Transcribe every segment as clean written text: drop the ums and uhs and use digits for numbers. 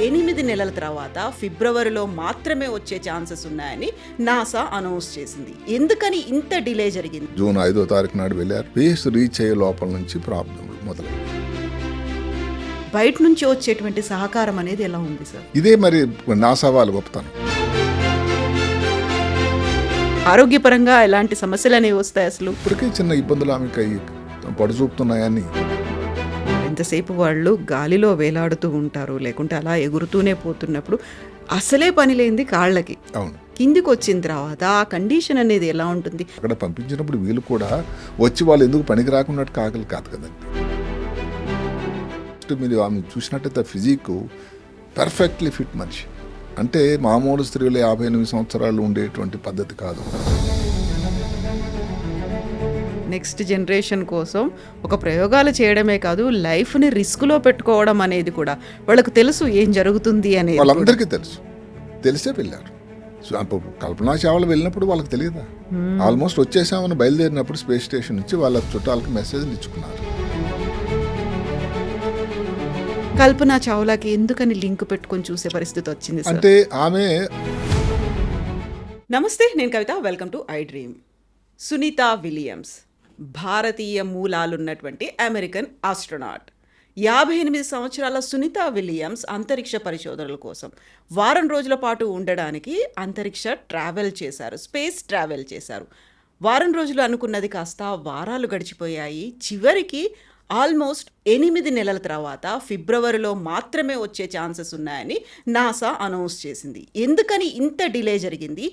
8 నెలల తర్వాత ఫిబ్రవరిలో మాత్రమే వచ్చే ఛాన్సెస్ ఉన్నాయని నాసా అనౌన్స్ చేసింది. ఎందుకని ఇంత డిలే జరిగింది? జూన్ 5వ తారీఖు నాడు వెళ్ళారు. స్పేస్ రీచ్ అయ్యే లోపల నుంచి ప్రాబ్లం మొదలైంది. బయట నుంచి వచ్చేటువంటి సహకారం అనేది ఎలా ఉంది సార్? ఇదే మరి నాసా వాళ్ళు గొప్పతనం. ఆరోగ్యపరంగా ఎలాంటి సమస్యలు అనేవి వస్తాయి అసలు? ఇప్పటికే చిన్న ఇబ్బందులు ఆమెకి పడుచూపుతున్నాయని. ఎంతసేపు వాళ్ళు గాలిలో వేలాడుతూ ఉంటారు, లేకుంటే అలా ఎగురుతూనే పోతున్నప్పుడు అసలే పని లేనిది కాళ్ళకి. అవును. కిందికి వచ్చిన తర్వాత ఆ కండిషన్ అనేది ఎలా ఉంటుంది? అక్కడ పంపించినప్పుడు వీళ్ళు కూడా వచ్చి వాళ్ళు ఎందుకు పనికి రాకున్నట్టు కాగలి కాదు కదండి. మీరు ఆమె చూసినట్టయితే ఫిజిక్ పర్ఫెక్ట్లీ ఫిట్ మనిషి. అంటే మామూలు స్త్రీలు 58 సంవత్సరాలు ఉండేటువంటి పద్ధతి కాదు. నెక్స్ట్ జనరేషన్ కోసం ఒక ప్రయోగాలు చేయడమే కాదు, లైఫ్ని రిస్క్లో పెట్టుకోవడం అనేది కూడా వాళ్ళకు తెలుసు ఏం జరుగుతుంది అనేది. వాళ్ళందరికీ తెలిసే వెళ్ళారు. కల్పనా చావ్లా వెళ్ళినప్పుడు వాళ్ళకి తెలియదా? ఆల్మోస్ట్ వచ్చేసామని బయలుదేరినప్పుడు స్పేస్ స్టేషన్ నుంచి వాళ్ళ చుట్టాలకి మెసేజ్లు ఇచ్చుకున్నారు. కల్పనా చావ్లాకి ఎందుకని లింక్ పెట్టుకొని చూసే పరిస్థితి వచ్చింది? అంటే ఆమె. నమస్తే, నేను Kavitha. Welcome to I dream. Sunita Williams భారతీయ మూలాలున్నటువంటి అమెరికన్ ఆస్ట్రోనాట్. 58 సంవత్సరాల సునీత విలియమ్స్ అంతరిక్ష పరిశోధనల కోసం వారం రోజుల పాటు ఉండడానికి అంతరిక్ష ట్రావెల్ చేశారు, స్పేస్ ట్రావెల్ చేశారు. వారం రోజులు అనుకున్నది కాస్త వారాలు గడిచిపోయాయి. చివరికి ఆల్మోస్ట్ 8 నెలల తర్వాత ఫిబ్రవరిలో మాత్రమే వచ్చే ఛాన్సెస్ ఉన్నాయని నాసా అనౌన్స్ చేసింది. ఎందుకని ఇంత డిలే జరిగింది?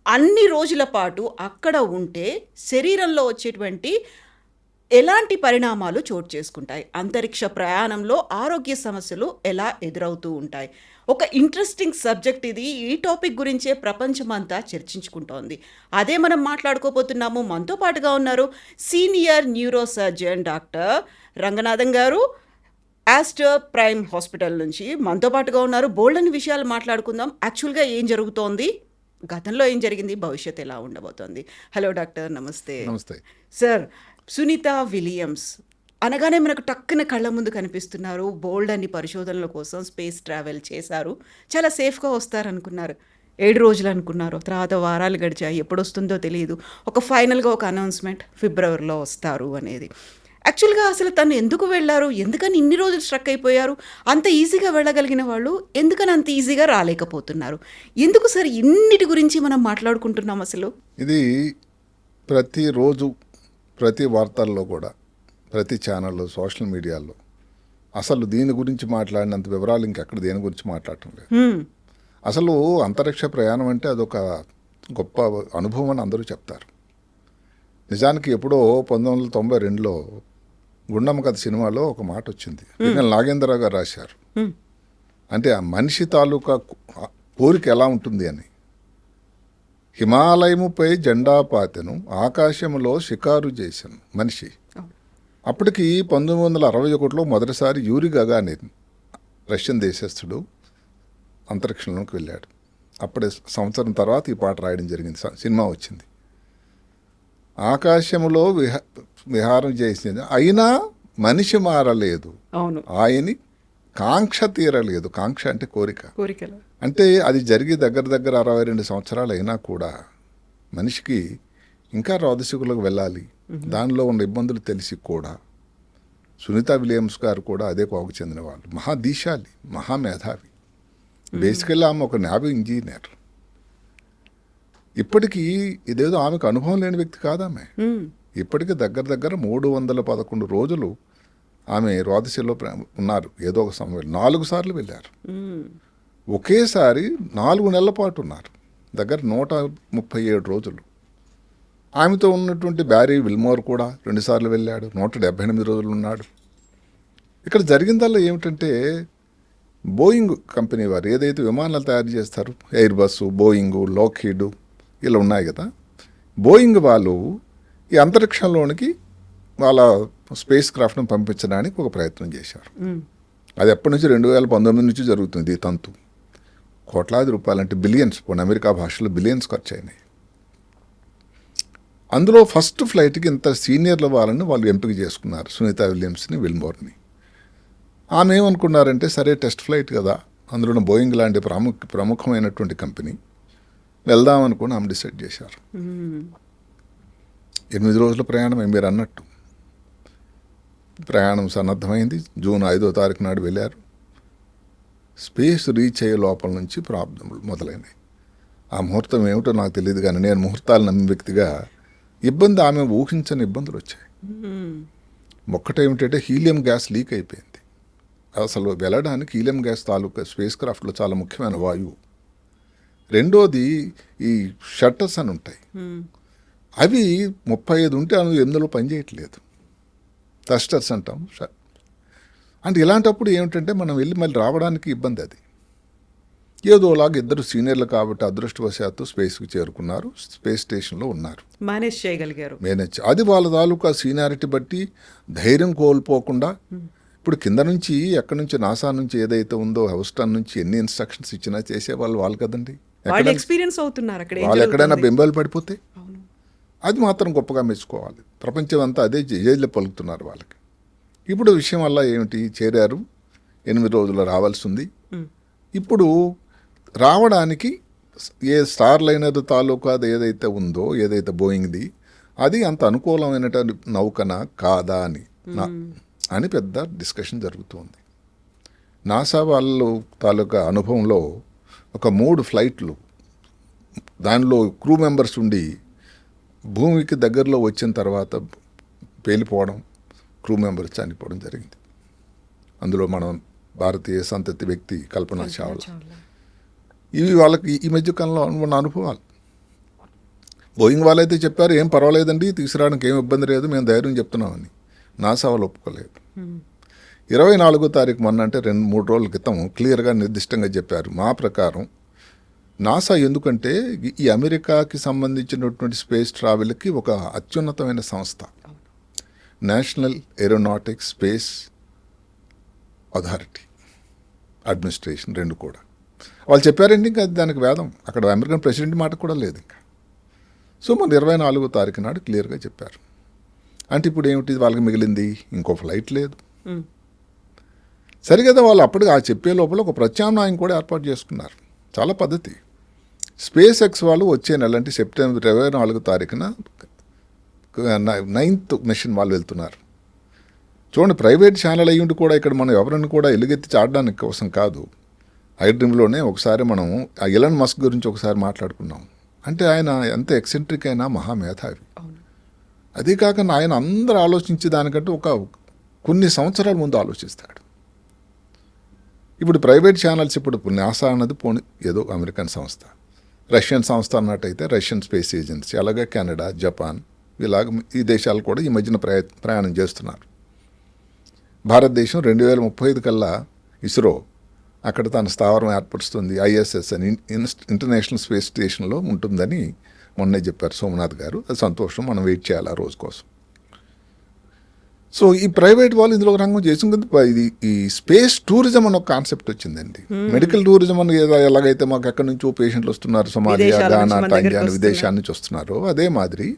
అన్ని రోజుల పాటు అక్కడ ఉంటే శరీరంలో వచ్చేటువంటి ఎలాంటి పరిణామాలు చోటు చేసుకుంటాయి? అంతరిక్ష ప్రయాణంలో ఆరోగ్య సమస్యలు ఎలా ఎదురవుతూ ఉంటాయి? ఒక ఇంట్రెస్టింగ్ సబ్జెక్ట్ ఇది. ఈ టాపిక్ గురించే ప్రపంచమంతా చర్చించుకుంటోంది. అదే మనం మాట్లాడుకోబోతున్నాము. మనతో పాటుగా ఉన్నారు senior neuro surgeon doctor Ranganathan గారు, ఆస్టర్ ప్రైమ్ హాస్పిటల్ నుంచి మనతో పాటుగా ఉన్నారు. బోల్డని విషయాలు మాట్లాడుకుందాం. యాక్చువల్గా ఏం జరుగుతోంది, గతంలో ఏం జరిగింది, భవిష్యత్తు ఎలా ఉండబోతోంది. హలో డాక్టర్, నమస్తే. నమస్తే సార్. సునీత విలియమ్స్ అనగానే మనకు టక్కున కళ్ళ ముందు కనిపిస్తున్నారు. బోల్డ్ అన్ని పరిశోధనల కోసం స్పేస్ ట్రావెల్ చేశారు. చాలా సేఫ్గా వస్తారనుకున్నారు. 7 రోజులు అనుకున్నారు, తర్వాత వారాలు గడిచాయి. ఎప్పుడు వస్తుందో తెలియదు. ఒక ఫైనల్గా ఒక అనౌన్స్మెంట్, ఫిబ్రవరిలో వస్తారు అనేది. యాక్చువల్గా అసలు తను ఎందుకు వెళ్ళారు? ఎందుకని ఇన్ని రోజులు స్ట్రక్ అయిపోయారు? అంత ఈజీగా వెళ్ళగలిగిన వాళ్ళు ఎందుకని అంత ఈజీగా రాలేకపోతున్నారు? ఎందుకు సార్ ఇన్నిటి గురించి మనం మాట్లాడుకుంటున్నాం అసలు? ఇది ప్రతిరోజు ప్రతి వార్తల్లో కూడా, ప్రతి ఛానల్లో, సోషల్ మీడియాలో అసలు దీని గురించి మాట్లాడినంత వివరాలు ఇంకెక్కడ దేని గురించి మాట్లాడటం లేదు. అసలు అంతరిక్ష ప్రయాణం అంటే అదొక గొప్ప అనుభవం అని అందరూ చెప్తారు. నిజానికి ఎప్పుడో 1992లో గుండమ్మ కథ సినిమాలో ఒక మాట వచ్చింది. నాగేంద్రరావు గారు రాశారు. అంటే ఆ మనిషి తాలూకా కోరిక ఎలా ఉంటుంది అని. హిమాలయముపై జెండా పాతెను, ఆకాశంలో షికారు చేశాను మనిషి. అప్పటికి 1961లో మొదటిసారి యూరి గగారిన్, రష్యన్ దేశస్థుడు, అంతరిక్షంలోకి వెళ్ళాడు. అప్పుడే సంవత్సరం తర్వాత ఈ పాట రాయడం జరిగింది. సినిమా వచ్చింది. ఆకాశంలో విహారం చేసింది, అయినా మనిషి మారలేదు, ఆయని కాంక్ష తీరలేదు. కాంక్ష అంటే కోరికలు. అంటే అది జరిగి దగ్గర 62 సంవత్సరాలు అయినా కూడా మనిషికి ఇంకా రాజసికులకు వెళ్ళాలి. దానిలో ఉన్న ఇబ్బందులు తెలిసి కూడా సునీత విలియమ్స్ గారు కూడా అదే కోవకు చెందిన వాళ్ళు. మహాదీశాలి, మహామేధావి. బేసికల్లీ ఆమె ఒక నేవీ ఇంజనీర్. ఇప్పటికీ ఇదేదో ఆమెకు అనుభవం లేని వ్యక్తి కాదామె. ఇప్పటికీ దగ్గర 311 రోజులు ఆమె రోదశిలో ఉన్నారు. ఏదో ఒక సమయంలో 4 సార్లు వెళ్ళారు. ఒకేసారి 4 నెలల పాటు ఉన్నారు. దగ్గర 137 రోజులు. ఆమెతో ఉన్నటువంటి బ్యారీ విల్మోర్ కూడా 2 సార్లు వెళ్ళాడు. 178 రోజులు ఉన్నాడు. ఇక్కడ జరిగిందల్లా ఏమిటంటే, బోయింగ్ కంపెనీ వారు ఏదైతే విమానాలు తయారు చేస్తారు, ఎయిర్ బస్సు, బోయింగ్, లోక్హీడ్ ఇలా ఉన్నాయి కదా, బోయింగ్ వాళ్ళు ఈ అంతరిక్షంలోనికి వాళ్ళ స్పేస్ క్రాఫ్ట్ను పంపించడానికి ఒక ప్రయత్నం చేశారు. అది ఎప్పటి నుంచి 2019 నుంచి జరుగుతుంది. ఈ తంతు కోట్లాది రూపాయలు, అంటే బిలియన్స్, పోనీ అమెరికా భాషలో బిలియన్స్ ఖర్చు అయినాయి. అందులో ఫస్ట్ ఫ్లైట్కి ఇంత సీనియర్ల వాళ్ళని వాళ్ళు ఎంపిక చేసుకున్నారు, సునీత విలియమ్స్ని, విల్మోర్ని. ఆమె ఏమనుకున్నారంటే, సరే టెస్ట్ ఫ్లైట్ కదా, అందులో బోయింగ్ లాంటి ప్రముఖమైనటువంటి కంపెనీ వెళ్దామనుకుని ఆమె డిసైడ్ చేశారు. 8 రోజుల ప్రయాణం మీరు అన్నట్టు ప్రయాణం సన్నద్ధమైంది. జూన్ 5వ తారీఖు నాడు వెళ్ళారు. స్పేస్ రీచ్ అయ్యే లోపల నుంచి ప్రాబ్లమ్లు మొదలైనవి. ఆ ముహూర్తం ఏమిటో నాకు తెలియదు, కానీ నేను ముహూర్తాలు నమ్మిన వ్యక్తిగా ఇబ్బంది, ఆమె ఊహించని ఇబ్బందులు వచ్చాయి. ఒక్కటేమిటంటే హీలియం గ్యాస్ లీక్ అయిపోయింది. అసలు వెళ్ళడానికి హీలియం గ్యాస్ తాలూకా స్పేస్ క్రాఫ్ట్లో చాలా ముఖ్యమైన వాయువు. రెండోది ఈ షట్టర్స్ అని ఉంటాయి, అవి 35 ఉంటే అవి ఎందులో పనిచేయట్లేదు. థస్టర్స్ అంటాం. అంటే ఇలాంటప్పుడు ఏమిటంటే మనం వెళ్ళి మళ్ళీ రావడానికి ఇబ్బంది. అది ఏదోలాగా ఇద్దరు సీనియర్లు కాబట్టి అదృష్టవశాత్తు స్పేస్కి చేరుకున్నారు, స్పేస్ స్టేషన్లో ఉన్నారు, మేనేజ్ చేయగలిగారు. అది వాళ్ళ తాలూకా సీనియారిటీ బట్టి ధైర్యం కోల్పోకుండా. ఇప్పుడు కింద నుంచి ఎక్కడి నుంచి నాసా నుంచి ఏదైతే ఉందో హౌస్టన్ నుంచి ఎన్ని ఇన్స్ట్రక్షన్స్ ఇచ్చినా చేసేవాళ్ళు వాళ్ళు కదండి. ఎక్స్పీరియన్స్ అవుతున్నారు అక్కడ. వాళ్ళు ఎక్కడైనా బెంబాలు పడిపోతే అది మాత్రం గొప్పగా మెచ్చుకోవాలి. ప్రపంచం అంతా అదే జైల్లో పలుకుతున్నారు వాళ్ళకి. ఇప్పుడు విషయం వల్ల ఏమిటి, చేరారు, 8 రోజులు రావాల్సి ఉంది. ఇప్పుడు రావడానికి ఏ స్టార్ లైనర్ తాలూకా అది ఏదైతే ఉందో, ఏదైతే బోయింగ్ది, అది అంత అనుకూలమైన నౌకన కాదా అని పెద్ద డిస్కషన్ జరుగుతుంది. నాసా వాళ్ళు తాలూకా అనుభవంలో ఒక 3 ఫ్లైట్లు, దానిలో క్రూ మెంబర్స్ ఉండి భూమికి దగ్గరలో వచ్చిన తర్వాత పేలిపోవడం, క్రూ మెంబర్స్ చనిపోవడం జరిగింది. అందులో మనం భారతీయ సంతతి వ్యక్తి కల్పనా చావ్లా. ఇవి వాళ్ళకి ఈ మధ్య కాలంలో ఉన్న అనుభవాలు. బోయింగ్ వాళ్ళైతే చెప్పారు ఏం పర్వాలేదండి, తీసుకురావడానికి ఏం ఇబ్బంది లేదు, మేము ధైర్యం చెప్తున్నామని. నాసా వాళ్ళు ఒప్పుకోలేదు. 24వ తారీఖు మొన్న అంటే 2-3 రోజుల క్రితం క్లియర్గా నిర్దిష్టంగా చెప్పారు, మా ప్రకారం నాసా ఎందుకంటే ఈ అమెరికాకి సంబంధించినటువంటి స్పేస్ ట్రావెల్కి ఒక అత్యున్నతమైన సంస్థ, national aeronautics space authority administration, 2 కూడా. వాళ్ళు చెప్పారండి, ఇంకా దానికి వేదం. అక్కడ అమెరికన్ ప్రెసిడెంట్ మాట కూడా లేదు ఇంకా. సో మన 24వ తారీఖు నాడు క్లియర్గా చెప్పారు. అంటే ఇప్పుడు ఏమిటి వాళ్ళకి మిగిలింది, ఇంకో ఫ్లైట్ లేదు. సరిగదా వాళ్ళు అప్పటికి ఆ చెప్పే లోపల ఒక ప్రత్యామ్నాయం కూడా ఏర్పాటు చేసుకున్నారు. చాలా పద్ధతి. స్పేస్ ఎక్స్ వాళ్ళు వచ్చే నెల అంటే సెప్టెంబర్ 24వ తారీఖున 9th మిషన్ వాళ్ళు వెళ్తున్నారు. చూడండి, ప్రైవేట్ ఛానల్ అయ్యుండి కూడా ఇక్కడ మనం ఎవరిని కూడా ఎలుగెత్తి చాడడానికి కోసం కాదు. ఐడ్రీమ్లోనే ఒకసారి మనం ఆ ఎలన్ మస్క్ గురించి ఒకసారి మాట్లాడుకున్నాం. అంటే ఆయన ఎంత ఎక్సెంట్రిక్ అయినా మహామేధావి. అదే కాక ఆయన అందరూ ఆలోచించే దానికంటే కొన్ని సంవత్సరాల ముందు ఆలోచిస్తాడు. ఇప్పుడు ప్రైవేట్ ఛానల్స్, ఇప్పుడు నాసా అన్నది ఏదో అమెరికన్ సంస్థ, రష్యన్ సంస్థ అన్నట్టయితే రష్యన్ స్పేస్ ఏజెన్సీ, అలాగే కెనడా, జపాన్, ఇలాగ ఈ దేశాలు కూడా ఈ మధ్యన ప్రయాణం చేస్తున్నారు. భారతదేశం 2035 కల్లా ఇస్రో అక్కడ తన స్థావరం ఏర్పరుస్తుంది, ISS అని ఇంటర్నేషనల్ స్పేస్ స్టేషన్లో ఉంటుందని మొన్నే చెప్పారు సోమనాథ్ గారు. అది సంతోషం, మనం వెయిట్ చేయాలి ఆ రోజు కోసం. సో ఈ ప్రైవేట్ వాళ్ళు ఇందులో రంగం చేసుకుంది. ఇది ఈ స్పేస్ టూరిజం అని ఒక కాన్సెప్ట్ వచ్చిందండి. మెడికల్ టూరిజం అని ఎలాగైతే మాకు ఎక్కడి నుంచో పేషెంట్లు వస్తున్నారు, సోమాలియా, ఘానా, టాంజానియా, విదేశాల నుంచి వస్తున్నారు, అదే మాదిరి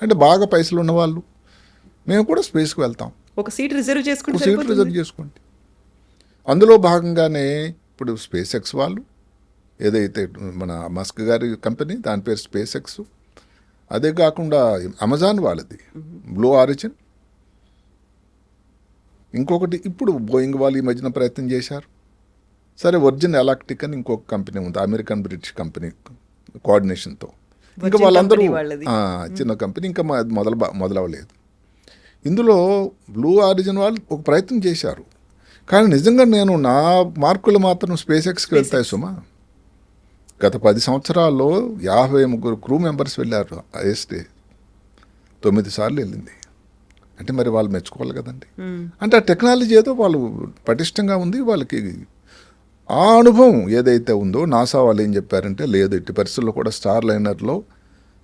అంటే బాగా పైసలు ఉన్న వాళ్ళు మేము కూడా స్పేస్కి వెళ్తాం. ఒక సీట్ రిజర్వ్ చేసుకోండి. అందులో భాగంగానే ఇప్పుడు స్పేస్ ఎక్స్ వాళ్ళు ఏదైతే మన మస్క్ గారి కంపెనీ, దాని పేరు స్పేస్ ఎక్స్. అదే కాకుండా అమెజాన్ వాళ్ళది బ్లూ ఆరిజిన్. ఇంకొకటి ఇప్పుడు బోయింగ్ వాళ్ళు ఈ మధ్యన ప్రయత్నం చేశారు. సరే, వర్జిన్ ఎలాక్టిక్ అని ఇంకొక కంపెనీ ఉంది, అమెరికన్ బ్రిటిష్ కంపెనీ కోఆర్డినేషన్తో. ఇంకా వాళ్ళందరూ చిన్న కంపెనీ, ఇంకా మొదలవ్వలేదు. ఇందులో బ్లూ ఆరిజిన్ వాళ్ళు ఒక ప్రయత్నం చేశారు. కానీ నిజంగా నేను నా మార్కులు మాత్రం స్పేస్ ఎక్స్కి వెళ్తాయి సుమా. గత 10 సంవత్సరాల్లో 53 క్రూ మెంబర్స్ వెళ్ళారు. ఐఎస్టీ 9 సార్లు వెళ్ళింది. అంటే మరి వాళ్ళు మెచ్చుకోవాలి కదండి. అంటే ఆ టెక్నాలజీ ఏదో వాళ్ళు పటిష్టంగా ఉంది. వాళ్ళకి ఆ అనుభవం ఏదైతే ఉందో, నాసా వాళ్ళు ఏం చెప్పారంటే లేదు, ఇట్టి పరిస్థితుల్లో కూడా స్టార్ లైనర్లో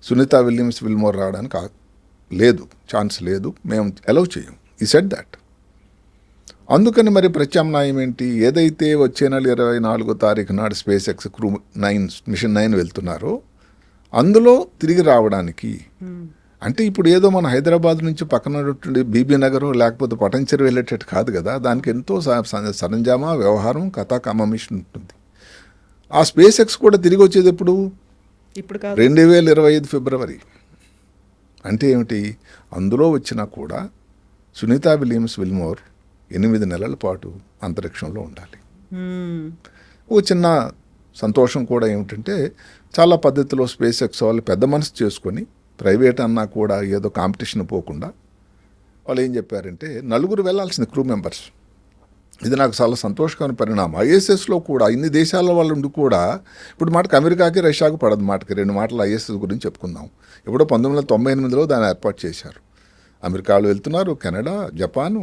సునీతా విలియమ్స్ విల్మోర్ రావడానికి లేదు, ఛాన్స్ లేదు, మేము అలౌ చేయం. ఈ సెడ్ దాట్. అందుకని మరి ప్రత్యామ్నాయం ఏంటి, ఏదైతే వచ్చే నెల 24వ తారీఖు నాడు స్పేస్ ఎక్స్ మిషన్ 9 వెళ్తున్నారో అందులో తిరిగి రావడానికి అంటే ఇప్పుడు ఏదో మన హైదరాబాద్ నుంచి పక్కన బీబీ నగర్ లేకపోతే పటంచెరు వెళ్ళేటట్టు కాదు కదా, దానికి ఎంతో సరంజామా వ్యవహారం కథా కమమిషన్ ఉంటుంది. ఆ స్పేస్ ఎక్స్ కూడా తిరిగి వచ్చేది ఎప్పుడు? ఇప్పుడు కాదు, 2025 ఫిబ్రవరి. అంటే ఏమిటి? అందులో వచ్చినా కూడా సునీతా విలియమ్స్-విల్మోర్ 8 నెలల పాటు అంతరిక్షంలో ఉండాలి. ఓ చిన్న సంతోషం కూడా ఏమిటంటే, చాలా పద్ధతిలో స్పేస్ ఎక్స్ వాళ్ళు పెద్ద మనసు చేసుకొని, ప్రైవేట్ అన్నా కూడా ఏదో కాంపిటీషన్ పోకుండా వాళ్ళు ఏం చెప్పారంటే, 4 వెళ్ళాల్సింది క్రూ మెంబర్స్. ఇది నాకు చాలా సంతోషకరమైన పరిణామం. ఐఎస్ఎస్లో కూడా ఇన్ని దేశాల వాళ్ళు ఉండి కూడా, ఇప్పుడు మాటకు అమెరికాకి రష్యాకు పడదు, మాటకి 2 మాటలు ఐఎస్ఎస్ గురించి చెప్పుకుందాం. ఎప్పుడో 1998లో దాన్ని ఏర్పాటు చేశారు. అమెరికాలో వెళ్తున్నారు, కెనడా, జపాను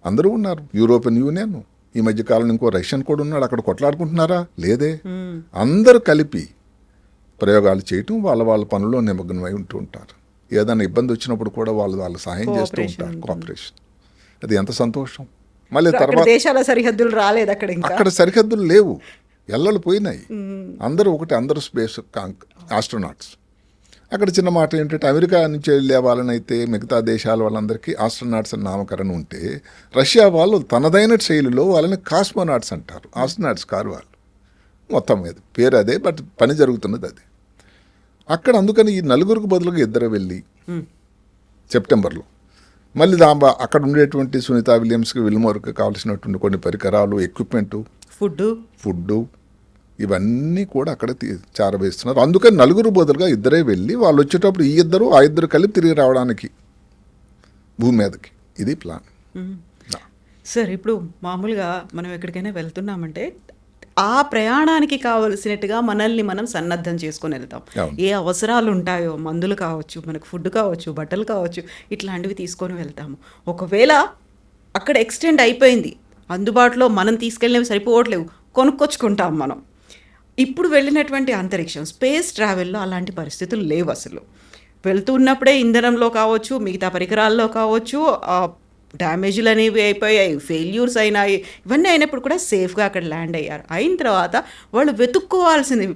అందరూ ఉన్నారు, యూరోపియన్ యూనియన్, ఈ మధ్యకాలంలో ఇంకో రష్యన్ కూడా ఉన్నాడు. అక్కడ కొట్లాడుకుంటున్నారా? లేదే. అందరూ కలిపి ప్రయోగాలు చేయటం, వాళ్ళ పనుల్లో నిమగ్నమై ఉంటూ ఉంటారు. ఏదైనా ఇబ్బంది వచ్చినప్పుడు కూడా వాళ్ళు సహాయం చేస్తూ ఉంటారు, కోఆపరేషన్. అది ఎంత సంతోషం. మళ్ళీ తర్వాత దేశాల సరిహద్దులు రాలేదు, అక్కడ సరిహద్దులు లేవు, ఎల్లలు పోయినాయి. అందరూ ఒకటి, అందరూ స్పేస్ ఆస్ట్రోనాట్స్. అక్కడ చిన్న మాట ఏంటంటే, అమెరికా నుంచి వెళ్ళే వాళ్ళనైతే మిగతా దేశాల వాళ్ళందరికీ ఆస్ట్రోనాట్స్ అని నామకరణం ఉంటే, రష్యా వాళ్ళు తనదైన శైలిలో వాళ్ళని కాస్మోనాట్స్ అంటారు. ఆస్ట్రోనాట్స్ కారు వాళ్ళు, మొత్తం మీద పేరు అదే, బట్ పని జరుగుతున్నది అది. అక్కడ అందుకని ఈ 4 బదులుగా 2 వెళ్ళి సెప్టెంబర్లో మళ్ళీ అక్కడ ఉండేటువంటి సునీతా విలియమ్స్కి-విల్మోర్కి కావాల్సినటువంటి కొన్ని పరికరాలు, ఎక్విప్మెంటు, ఫుడ్డు ఇవన్నీ కూడా అక్కడ చేరవేస్తున్నారు. అందుకని 4 బదులుగా 2 వెళ్ళి వాళ్ళు వచ్చేటప్పుడు ఈ 2 కలిపి తిరిగి రావడానికి భూమి మీదకి. ఇది ప్లాన్. సార్, ఇప్పుడు మామూలుగా మనం ఎక్కడికైనా వెళ్తున్నామంటే ఆ ప్రయాణానికి కావలసినట్టుగా మనల్ని మనం సన్నద్ధం చేసుకొని వెళ్తాం. ఏ అవసరాలు ఉంటాయో, మందులు కావచ్చు, మనకు ఫుడ్ కావచ్చు, బట్టలు కావచ్చు, ఇట్లాంటివి తీసుకొని వెళ్తాము. ఒకవేళ అక్కడ ఎక్స్టెండ్ అయిపోయింది, అందుబాటులో మనం తీసుకెళ్ళినవి సరిపోవట్లేవు, కొనుక్కొచ్చుకుంటాం మనం. ఇప్పుడు వెళ్ళినటువంటి అంతరిక్షం స్పేస్ ట్రావెల్లో అలాంటి పరిస్థితులు లేవు. అసలు వెళ్తున్నప్పుడే ఇంధనంలో కావచ్చు, మిగతా పరికరాల్లో కావచ్చు, డ్యామేజ్లు అనేవి అయిపోయాయి, ఫెయిల్యూర్స్ అయినాయి. ఇవన్నీ అయినప్పుడు కూడా సేఫ్గా అక్కడ ల్యాండ్ అయ్యారు. అయిన తర్వాత వాళ్ళు వెతుక్కోవాల్సింది,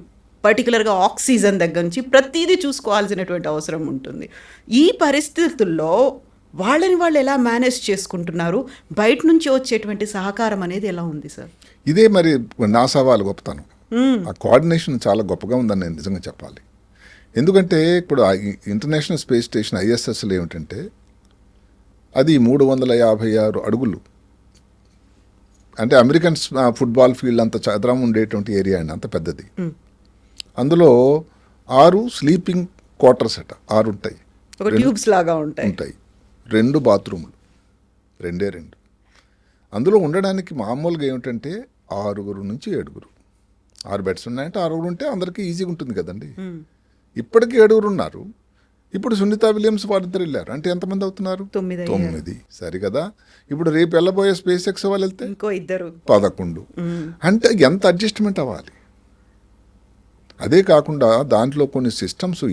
పర్టికులర్గా ఆక్సిజన్ దగ్గర నుంచి ప్రతిదీ చూసుకోవాల్సినటువంటి అవసరం ఉంటుంది. ఈ పరిస్థితుల్లో వాళ్ళు ఎలా మేనేజ్ చేసుకుంటున్నారు? బయట నుంచి వచ్చేటువంటి సహకారం అనేది ఎలా ఉంది సార్? ఇదే మరి నాసా వాళ్ళు గొప్పతనం. ఆ కోఆర్డినేషన్ చాలా గొప్పగా ఉందని నేను నిజంగా చెప్పాలి. ఎందుకంటే ఇప్పుడు ఇంటర్నేషనల్ స్పేస్ స్టేషన్ ఐఎస్ఎస్లో ఏమిటంటే, అది 356 అడుగులు. అంటే అమెరికన్ ఫుట్బాల్ ఫీల్డ్ అంత చదరం ఉండేటువంటి ఏరియా అండి, అంత పెద్దది. అందులో 6 స్లీపింగ్ క్వార్టర్స్ 6 ఉంటాయి, ట్యూబ్స్ లాగా ఉంటాయి. 2 బాత్రూములు, 2 అందులో ఉండడానికి మామూలుగా ఏమిటంటే 6 నుంచి 7, 6 బెడ్స్ ఉన్నాయంటే 6 ఉంటే అందరికీ ఈజీగా ఉంటుంది కదండి. ఇప్పటికీ 7 ఉన్నారు. ఇప్పుడు సునీతా విలియమ్స్ వారిద్దరు వెళ్ళారు అంటే ఎంతమంది అవుతున్నారు? 9. సరి కదా. ఇప్పుడు రేపు వెళ్ళబోయే స్పేస్ ఎక్స్ వాళ్ళు వెళ్తే ఇంకో 2, 11. అంటే ఎంత అడ్జస్ట్మెంట్ అవ్వాలి. అదే కాకుండా దాంట్లో కొన్ని సిస్టమ్స్,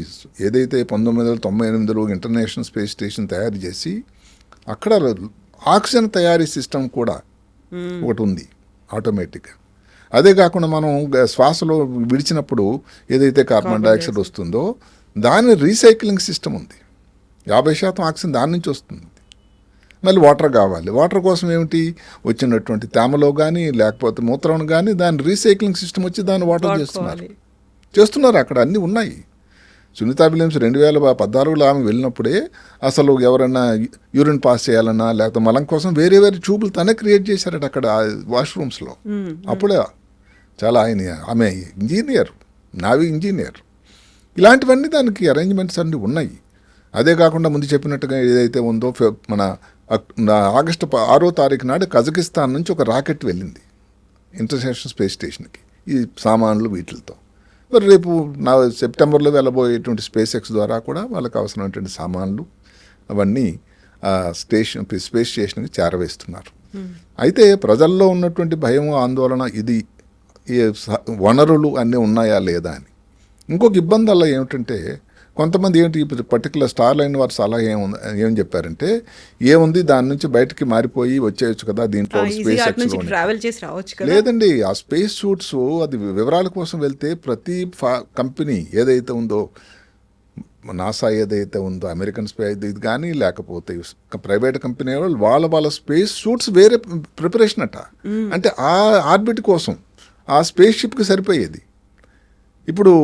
ఏదైతే 1998లో ఇంటర్నేషనల్ స్పేస్ స్టేషన్ తయారు చేసి అక్కడ ఆక్సిజన్ తయారీ సిస్టమ్ కూడా ఒకటి ఉంది ఆటోమేటిక్గా. అదే కాకుండా మనం శ్వాసలో విడిచినప్పుడు ఏదైతే కార్బన్ డైఆక్సైడ్ వస్తుందో దాని రీసైక్లింగ్ సిస్టమ్ ఉంది. 50% ఆక్సిజన్ దాని నుంచి వస్తుంది. మళ్ళీ వాటర్ కావాలి. వాటర్ కోసం ఏమిటి, వచ్చినటువంటి తేమలో కానీ లేకపోతే మూత్రం కానీ దాని రీసైక్లింగ్ సిస్టమ్ వచ్చి దాన్ని వాటర్ చేస్తున్నారు. అక్కడ అన్నీ ఉన్నాయి. సునీతా విలియమ్స్ 2014లో ఆమె వెళ్ళినప్పుడే అసలు ఎవరైనా యూరిన్ పాస్ చేయాలన్నా లేకపోతే మలం కోసం వేరే ట్యూబులు తనే క్రియేట్ చేశారట అక్కడ వాష్రూమ్స్లో. అప్పుడే చాలా ఆమె ఇంజనీర్, నావీ ఇంజనీర్. ఇలాంటివన్నీ దానికి అరేంజ్మెంట్స్ అన్నీ ఉన్నాయి. అదే కాకుండా ముందు చెప్పినట్టుగా ఏదైతే ఉందో, మన ఆగస్టు 6వ తారీఖు నాడు కజకిస్తాన్ నుంచి ఒక రాకెట్ వెళ్ళింది ఇంటర్నేషనల్ స్పేస్ స్టేషన్కి ఈ సామాన్లు వీటితో. మరి రేపు సెప్టెంబర్లో వెళ్ళబోయేటువంటి స్పేస్ ఎక్స్ ద్వారా కూడా వాళ్ళకి అవసరమైనటువంటి సామాన్లు అవన్నీ స్పేస్ స్టేషన్కి చేరవేస్తున్నారు. అయితే ప్రజల్లో ఉన్నటువంటి భయం, ఆందోళన, ఇది వనరులు అన్నీ ఉన్నాయా లేదా అని. ఇంకొక ఇబ్బంది అలా ఏమిటంటే, కొంతమంది ఏంటి పర్టికులర్ స్టార్ లైన్ వారు సలహా ఏం చెప్పారంటే, ఏముంది దాని నుంచి బయటకి మారిపోయి వచ్చేయచ్చు కదా దీంట్లో స్పేస్ ఎక్స్. లేదండి, ఆ స్పేస్ సూట్స్ అది వివరాల కోసం వెళ్తే ప్రతి కంపెనీ ఏదైతే ఉందో నాసా ఏదైతే ఉందో అమెరికన్ స్పేస్ ఇది కానీ లేకపోతే ప్రైవేట్ కంపెనీ వాళ్ళ స్పేస్ సూట్స్ వేరే ప్రిపరేషన్ అట. అంటే ఆ ఆర్బిట్ కోసం ఆ స్పేస్ షిప్కి సరిపోయేది. ఇప్పుడు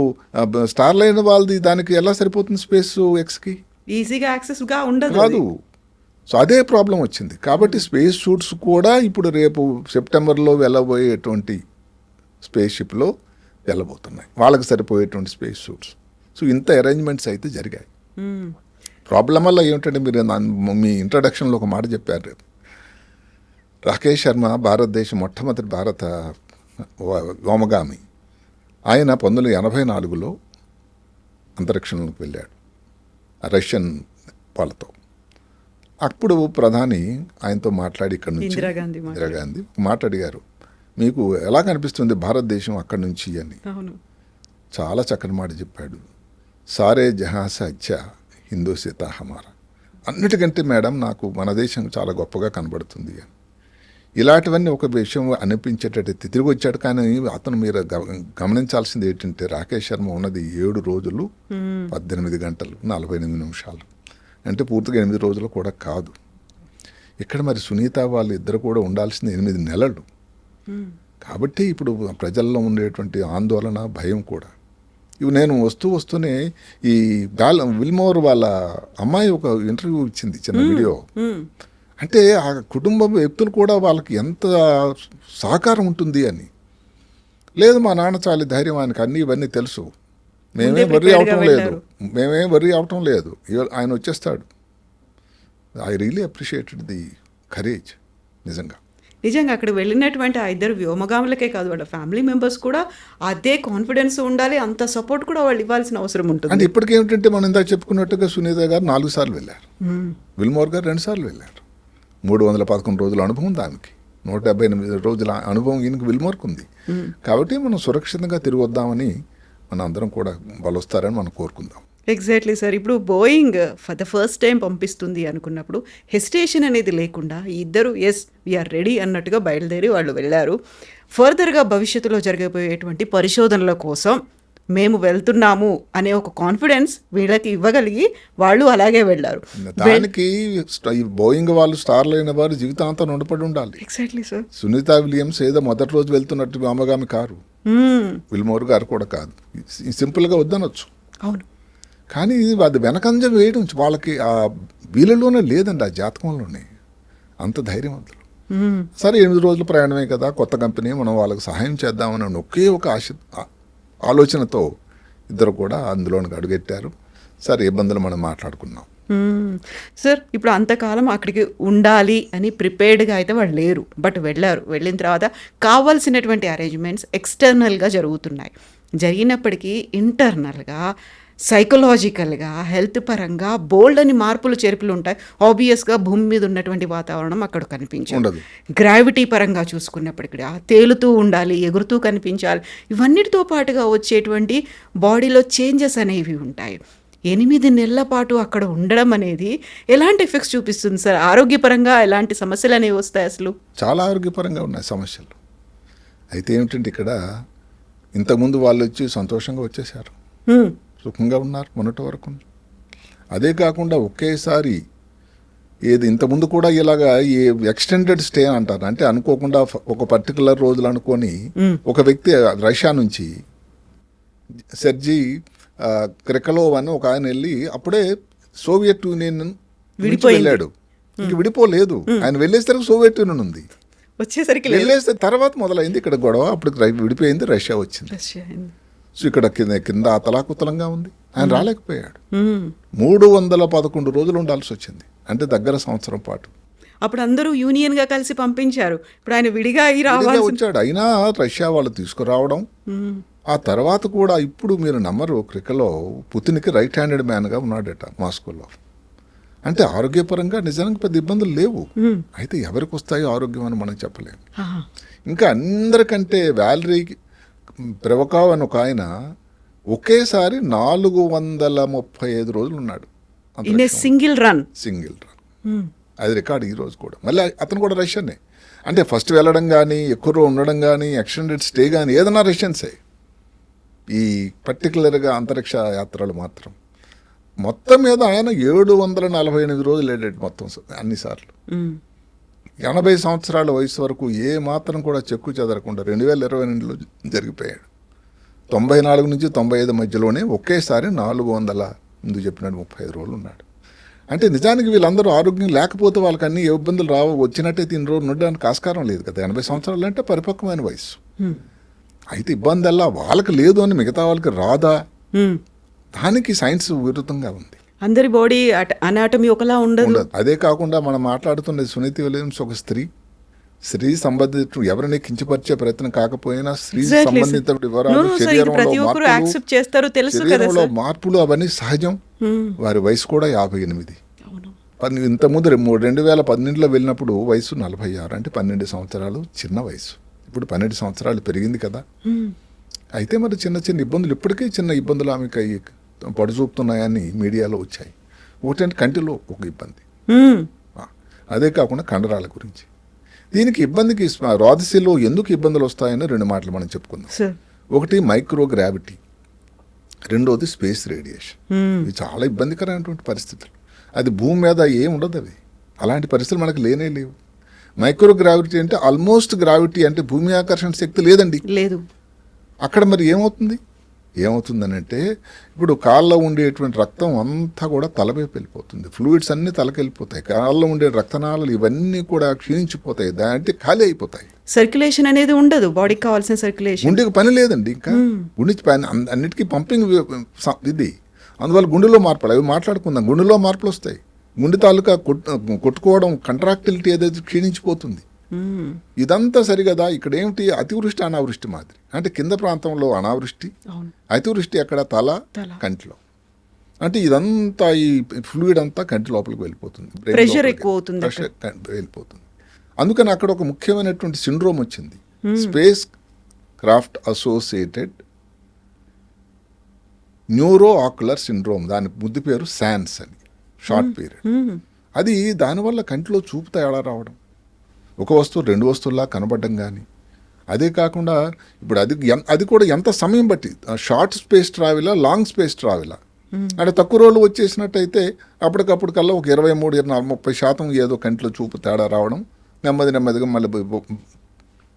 స్టార్ లైన్ వాళ్ళది దానికి ఎలా సరిపోతుంది స్పేస్ ఎక్స్కి? ఈజీగా యాక్సెస్గా ఉండదు కాదు. సో అదే ప్రాబ్లం వచ్చింది. కాబట్టి స్పేస్ సూట్స్ కూడా ఇప్పుడు రేపు సెప్టెంబర్లో వెళ్ళబోయేటువంటి స్పేస్ షిప్లో వెళ్ళబోతున్నాయి, వాళ్ళకి సరిపోయేటువంటి స్పేస్ సూట్స్. సో ఇంత అరేంజ్మెంట్స్ అయితే జరిగాయి. ప్రాబ్లం వల్ల ఏమిటంటే మీరు మీ ఇంట్రడక్షన్లో ఒక మాట చెప్పారు. రాకేష్ శర్మ భారతదేశం మొట్టమొదటి భారత వ్యోమగామి. ఆయన 1984లో అంతరిక్షంలోకి వెళ్ళాడు రష్యన్ వాళ్ళతో. అప్పుడు ప్రధాని ఆయనతో మాట్లాడి ఇక్కడ నుంచి ఇందిరాగాంధీ మాట అడిగారు, మీకు ఎలా కనిపిస్తుంది భారతదేశం అక్కడి నుంచి అని. చాలా చక్కని మాట చెప్పాడు. సారే జహాं से अच्छा హిందూసీతా హమారా. అన్నిటికంటే మేడం నాకు మన దేశం చాలా గొప్పగా కనబడుతుంది అని. ఇలాంటివన్నీ ఒక విషయం అనిపించేటట్టు తిరిగి వచ్చాడు. కానీ అతను మీరు గమనించాల్సింది ఏంటంటే రాకేష్ శర్మ ఉన్నది 7 రోజులు 18 గంటలు 48 నిమిషాలు, అంటే పూర్తిగా 8 రోజులు కూడా కాదు. ఇక్కడ మరి సునీత వాళ్ళు ఇద్దరు కూడా ఉండాల్సింది 8 నెలలు. కాబట్టి ఇప్పుడు ప్రజల్లో ఉండేటువంటి ఆందోళన, భయం కూడా. ఇవి నేను వస్తూనే ఈ విల్మోర్ వాళ్ళ అమ్మాయి ఒక ఇంటర్వ్యూ ఇచ్చింది, చిన్న వీడియో. అంటే ఆ కుటుంబ వ్యక్తులు కూడా వాళ్ళకి ఎంత సహకారం ఉంటుంది అని. లేదు మా నాన్న చాలా ధైర్యం, ఆయనకు అన్నీ ఇవన్నీ తెలుసు, మేమేం వరీ అవటం లేదు, ఆయన వచ్చేస్తాడు. I really appreciated the courage. నిజంగా అక్కడ వెళ్ళినటువంటి ఆ ఇద్దరు వ్యోమగాములకే కాదు, వాళ్ళ ఫ్యామిలీ మెంబర్స్ కూడా అదే కాన్ఫిడెన్స్ ఉండాలి, అంత సపోర్ట్ కూడా వాళ్ళు ఇవ్వాల్సిన అవసరం ఉంటుంది. అంటే ఇప్పటికేమిటంటే మనం ఇందాక చెప్పుకున్నట్టుగా సునీత గారు 4 సార్లు వెళ్ళారు, విల్మోర్ గారు 2 సార్లు వెళ్ళారు. 311 రోజుల అనుభవం దానికి, 178 రోజుల అనుభవం ఈయనకి విల్మోర్కి ఉంది. కాబట్టి మనం సురక్షితంగా తిరిగి వద్దామని మన అందరం కూడా వాళ్ళు వస్తారని మనం కోరుకుందాం. Exactly sir. ఇప్పుడు Boeing for the first time పంపిస్తుంది అనుకున్నప్పుడు హెసిటేషన్ అనేది లేకుండా ఇద్దరు ఎస్ వీఆర్ రెడీ అన్నట్టుగా బయలుదేరి వాళ్ళు వెళ్ళారు. ఫర్దర్గా భవిష్యత్తులో జరగబోయేటువంటి పరిశోధనల కోసం మేము వెళ్తున్నాము అనే ఒక కాన్ఫిడెన్స్ వీళ్ళకి ఇవ్వగలిగి వాళ్ళు అలాగే వెళ్ళారు. దానికి బోయింగ్ వాళ్ళు స్టార్లు అయిన వారు జీవితాంతం ఉండపడి ఉండాలి. Exactly sir. సునీత విలియమ్స్ ఏదో మొదటి రోజు వెళ్తున్నట్టు వ్యోమగామి కారు, విల్మోర్ గారు కూడా కాదు. సింపుల్గా వద్దనొచ్చు, అవును, కానీ అది వెనకంజం వేయడం వాళ్ళకి ఆ వీళ్ళలోనే లేదండి, ఆ జాతకంలోనే అంత ధైర్యవంతులు. సరే 8 రోజుల ప్రయాణమే కదా, కొత్త కంపెనీ, మనం వాళ్ళకి సహాయం చేద్దామని ఒకే ఒక ఆలోచనతో ఇద్దరు కూడా అందులోనికి అడుగెట్టారు. సరే ఇబ్బందులు మనం మాట్లాడుకున్నాం. సార్ ఇప్పుడు అంతకాలం అక్కడికి ఉండాలి అని ప్రిపేర్డ్గా అయితే వాళ్ళు లేరు, బట్ వెళ్ళారు. వెళ్ళిన తర్వాత కావాల్సినటువంటి అరేంజ్మెంట్స్ ఎక్స్టర్నల్గా జరుగుతున్నాయి. జరిగినప్పటికీ ఇంటర్నల్గా, సైకలాజికల్గా, హెల్త్ పరంగా బోల్డ్ అని మార్పులు చేర్పులు ఉంటాయి. ఆబ్వియస్గా భూమి మీద ఉన్నటువంటి వాతావరణం అక్కడ కనిపించదు. గ్రావిటీ పరంగా చూసుకున్నప్పటికీ తేలుతూ ఉండాలి, ఎగురుతూ కనిపించాలి. ఇవన్నిటితో పాటుగా వచ్చేటువంటి బాడీలో చేంజెస్ అనేవి ఉంటాయి. 8 నెలల పాటు అక్కడ ఉండడం అనేది ఎలాంటి ఎఫెక్ట్స్ చూపిస్తుంది సార్? ఆరోగ్యపరంగా ఎలాంటి సమస్యలు అనేవి వస్తాయి? అసలు చాలా ఆరోగ్యపరంగా ఉన్నాయి సమస్యలు. అయితే ఏమిటంటే ఇక్కడ ఇంతకుముందు వాళ్ళు వచ్చి సంతోషంగా వచ్చేసారు, సుఖంగా ఉన్నారు మొన్నటి వరకు. అదే కాకుండా ఒకేసారి ఏది ఇంతకుముందు కూడా ఇలాగా ఈ ఎక్స్టెండెడ్ స్టే అంటారు, అంటే అనుకోకుండా ఒక పర్టికులర్ రోజులు అనుకొని ఒక వ్యక్తి రష్యా నుంచి సెర్జీ క్రెకలోవ్ అని ఒక ఆయన వెళ్ళి అప్పుడే సోవియట్ యూనియన్ వెళ్ళాడు. ఇంక విడిపోలేదు, ఆయన వెళ్ళేసరికి సోవియట్ యూనియన్ ఉంది, వచ్చేసరికి వెళ్ళేస్తే తర్వాత మొదలైంది ఇక్కడ గొడవ. అప్పుడు విడిపోయింది, రష్యా వచ్చింది. సో ఇక్కడ కింద తలాకుతలంగా ఉంది, ఆయన రాలేకపోయాడు. 311 రోజులు ఉండాల్సి వచ్చింది, అంటే దగ్గర సంవత్సరం పాటు. అప్పుడు అందరూ యూనియన్ గా కలిసి పంపించారు, ఇప్పుడు ఆయన విడిగా వచ్చాడు. అయినా రష్యా వాళ్ళు తీసుకురావడం, ఆ తర్వాత కూడా ఇప్పుడు మీరు నమ్మరు, క్రికెట్లో పుతిన్కి రైట్ హ్యాండెడ్ మ్యాన్గా ఉన్నాడట మాస్కోలో. అంటే ఆరోగ్యపరంగా నిజానికి పెద్ద ఇబ్బందులు లేవు. అయితే ఎవరికి వస్తాయో ఆరోగ్యం అని మనం చెప్పలేము. ఇంకా అందరికంటే వ్యాలరీ ప్రెవకావ్ అని ఒక ఆయన ఒకేసారి 435 రోజులు ఉన్నాడు సింగిల్ రన్. అది రికార్డు ఈ రోజు కూడా. మళ్ళీ అతను కూడా రష్యనే. అంటే ఫస్ట్ వెళ్ళడం కానీ, ఎక్కువ రోజు ఉండడం కానీ, ఎక్స్టెండెడ్ స్టే కానీ ఏదైనా రష్యన్సే. ఈ పర్టికులర్గా అంతరిక్ష యాత్రలు మాత్రం మొత్తం మీద ఆయన 748 రోజులు లేడాడు మొత్తం అన్నిసార్లు. 80 సంవత్సరాల వయసు వరకు ఏ మాత్రం కూడా చెక్కు చెదరకుండా 2022లో జరిగిపోయాడు. 94 నుంచి 95 మధ్యలోనే ఒకేసారి 400 ముందు చెప్పినట్టు 35 రోజులు ఉన్నాడు. అంటే నిజానికి వీళ్ళందరూ ఆరోగ్యం లేకపోతే వాళ్ళకి అన్ని ఇబ్బందులు వచ్చినట్టయితే ఇన్ని రోజులు ఉండడానికి ఆస్కారం లేదు కదా. 80 సంవత్సరాలు అంటే పరిపక్వమైన వయసు. అయితే ఇబ్బంది అలా వాళ్ళకి లేదు అని మిగతా వాళ్ళకి రాదా, దానికి సైన్స్ విరుద్ధంగా ఉంది. అందరి బాడీ అనాటమీ ఒకలా ఉండదు. అదే కాకుండా మనం మాట్లాడుతున్నది సునీత విలియమ్స్ ఒక స్త్రీ సంబంధిత ఎవరిని కించపరిచే ప్రయత్నం కాకపోయినా స్త్రీ సంబంధిత వివరాలు, శరీరంలో మార్పులు అవన్నీ సహజం. వారి వయసు కూడా 58. ఇంతకుముందు 2018లో వెళ్ళినప్పుడు వయసు 46, అంటే 12 సంవత్సరాలు చిన్న వయసు. ఇప్పుడు 12 సంవత్సరాలు పెరిగింది కదా. అయితే మరి చిన్న చిన్న ఇబ్బందులు, ఇప్పటికే చిన్న ఇబ్బందులు ఆమెకు పడుచూపుతున్నాయని మీడియాలో వచ్చాయి. ఒకటంటే కంటిలో ఒక ఇబ్బంది, అదే కాకుండా కండరాల గురించి. దీనికి ఇబ్బందికి రోదసిలో ఎందుకు ఇబ్బందులు వస్తాయని 2 మాటలు మనం చెప్పుకుందాం. ఒకటి మైక్రోగ్రావిటీ, రెండోది స్పేస్ రేడియేషన్. ఇవి చాలా ఇబ్బందికరమైనటువంటి పరిస్థితులు. అది భూమి మీద ఏం ఉండదు. అవి అలాంటి పరిస్థితులు మనకు లేనే లేవు. మైక్రోగ్రావిటీ అంటే ఆల్మోస్ట్ గ్రావిటీ, అంటే భూమి ఆకర్షణ శక్తి లేదండి, లేదు. అక్కడ మరి ఏమవుతుందని అంటే ఇప్పుడు కాళ్ళలో ఉండేటువంటి రక్తం అంతా కూడా తలవైపు వెళ్ళిపోతుంది. ఫ్లూయిడ్స్ అన్నీ తలకి వెళ్ళిపోతాయి. కాళ్ళలో ఉండే రక్తనాళాలు ఇవన్నీ కూడా క్షీణించిపోతాయి, అంటే ఖాళీ అయిపోతాయి. సర్క్యులేషన్ అనేది ఉండదు, బాడీకి కావాల్సిన సర్క్యులేషన్. గుండెకి పని లేదండి, ఇంకా గుండెకి పని అన్నిటికీ పంపింగ్ ఇది. అందువల్ల గుండెలో మార్పులు, అవి మాట్లాడుకుందాం. గుండెలో మార్పులు వస్తాయి. గుండె తాలూకా కొట్టుకోవడం, కంట్రాక్టిలిటీ ఏదైతే క్షీణించిపోతుంది. ఇదంతా సరిగదా. ఇక్కడ ఏమిటి, అతివృష్టి అనావృష్టి మాదిరి. అంటే కింద ప్రాంతంలో అనావృష్టి, అతివృష్టి ఎక్కడ, తల కంటిలో. అంటే ఇదంతా ఈ ఫ్లూయిడ్ అంతా కంటి లోపలికి వెళ్ళిపోతుంది, ప్రెషర్ ఎక్కువ అవుతుంది, వెళ్ళిపోతుంది. అందుకని అక్కడ ఒక ముఖ్యమైనటువంటి సిండ్రోమ్ వచ్చింది, space craft associated neuro ocular syndrome. దాని ముద్దు పేరు SANS అని, షార్ట్ పీరియడ్. అది దానివల్ల కంటిలో చూపు తేడా రావడం, ఒక వస్తువు 2 వస్తువుల్లా కనబడడం. కానీ అదే కాకుండా ఇప్పుడు అది కూడా ఎంత సమయం బట్టి, షార్ట్ స్పేస్ ట్రావెలా, లాంగ్ స్పేస్ ట్రావెలా. అంటే తక్కువ రోజులు వచ్చేసినట్టయితే అప్పటికప్పుడు కల్లా ఒక 23, 24, 30% ఏదో కంటిలో చూపు తేడా రావడం, నెమ్మదిగా మళ్ళీ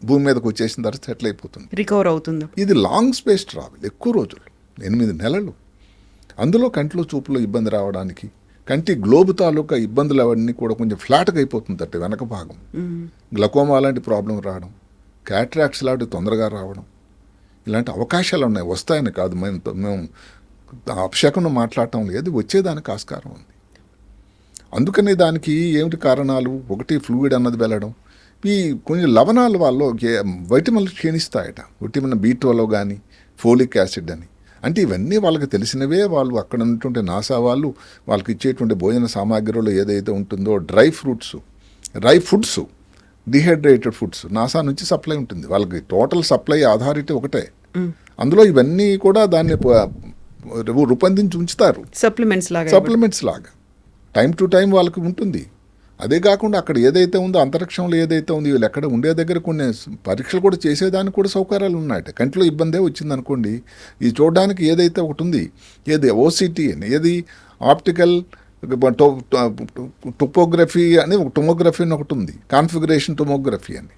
భూమి మీదకి వచ్చేసిన తర్వాత సెటిల్ అయిపోతుంది, రికవర్ అవుతుంది. ఇది లాంగ్ స్పేస్ ట్రావెల్, ఎక్కువ రోజులు, 8 నెలలు. అందులో కంటిలో చూపులో ఇబ్బంది రావడానికి, కంటి గ్లోబ్ తాలూకా ఇబ్బందులు అవన్నీ కూడా కొంచెం ఫ్లాట్గా అయిపోతుంది, అంటే వెనక భాగం. గ్లకోమా లాంటి ప్రాబ్లం రావడం, క్యాట్రాక్ట్స్ లాంటివి తొందరగా రావడం, ఇలాంటి అవకాశాలు ఉన్నాయి. వస్తాయని కాదు, మేము అపశకునం మాట్లాడటం లేదు, వచ్చేదానికి ఆస్కారం ఉంది. అందుకని దానికి ఏమిటి కారణాలు, ఒకటి ఫ్లూయిడ్ అన్నది వెళ్ళడం, ఈ కొన్ని లవణాలు వాళ్ళు వైటమిన్లు క్షీణిస్తాయట, విటమిన్ B12 కానీ, ఫోలిక్ యాసిడ్ అని. అంటే ఇవన్నీ వాళ్ళకి తెలిసినవే. వాళ్ళు అక్కడ ఉన్నటువంటి నాసా వాళ్ళకి ఇచ్చేటువంటి భోజన సామాగ్రిలో ఏదైతే ఉంటుందో dry foods, dehydrated foods NASA నుంచి సప్లై ఉంటుంది వాళ్ళకి. టోటల్ సప్లై అథారిటీ ఒకటే. అందులో ఇవన్నీ కూడా దాన్ని రూపొందించి ఉంచుతారు, సప్లిమెంట్స్ లాగా టైం టు టైం వాళ్ళకి ఉంటుంది. అదే కాకుండా అక్కడ ఏదైతే ఉందో, అంతరిక్షంలో ఏదైతే ఉందో, వీళ్ళు ఎక్కడ ఉండే దగ్గర కొన్ని పరీక్షలు కూడా చేసేదానికి కూడా సౌకర్యాలు ఉన్నాయట. కంటిలో ఇబ్బందే వచ్చిందనుకోండి, ఇది చూడడానికి ఏదైతే ఒకటి ఉంది, ఏది OCT అని, ఏది ఆప్టికల్ టోపోగ్రఫీ అని, టొమోగ్రఫీ అని ఒకటి ఉంది, కాన్ఫిగరేషన్ టొమోగ్రఫీ అని.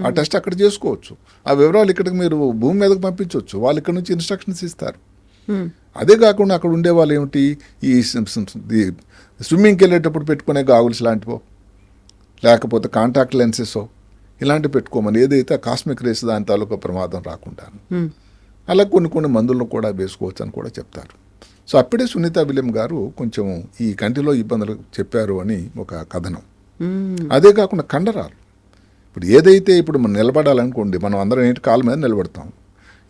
ఆ టెస్ట్ అక్కడ చేసుకోవచ్చు. ఆ వివరాలు ఇక్కడికి మీరు భూమి మీదకి పంపించవచ్చు, వాళ్ళు ఇక్కడ నుంచి ఇన్స్ట్రక్షన్స్ ఇస్తారు. అదే కాకుండా అక్కడ ఉండే వాళ్ళు ఏమిటి, ఈ స్విమ్మింగ్కి వెళ్ళేటప్పుడు పెట్టుకునే గాగుల్స్ లాంటివో, లేకపోతే కాంటాక్ట్ లెన్సెస్ ఇలాంటివి పెట్టుకోమని, ఏదైతే కాస్మిక్ రేస్ దాని తాలూకా ప్రమాదం రాకుండా. అలా కొన్ని మందులను కూడా వేసుకోవచ్చు అని కూడా చెప్తారు. సో అప్పుడే సునీత విలియం గారు కొంచెం ఈ కంటిలో ఇబ్బందులు చెప్పారు అని ఒక కథనం. అదే కాకుండా కండరాలు, ఇప్పుడు ఏదైతే ఇప్పుడు మనం నిలబడాలనుకోండి, మనం అందరం ఏంటి కాళ్ళ మీద నిలబడతాం,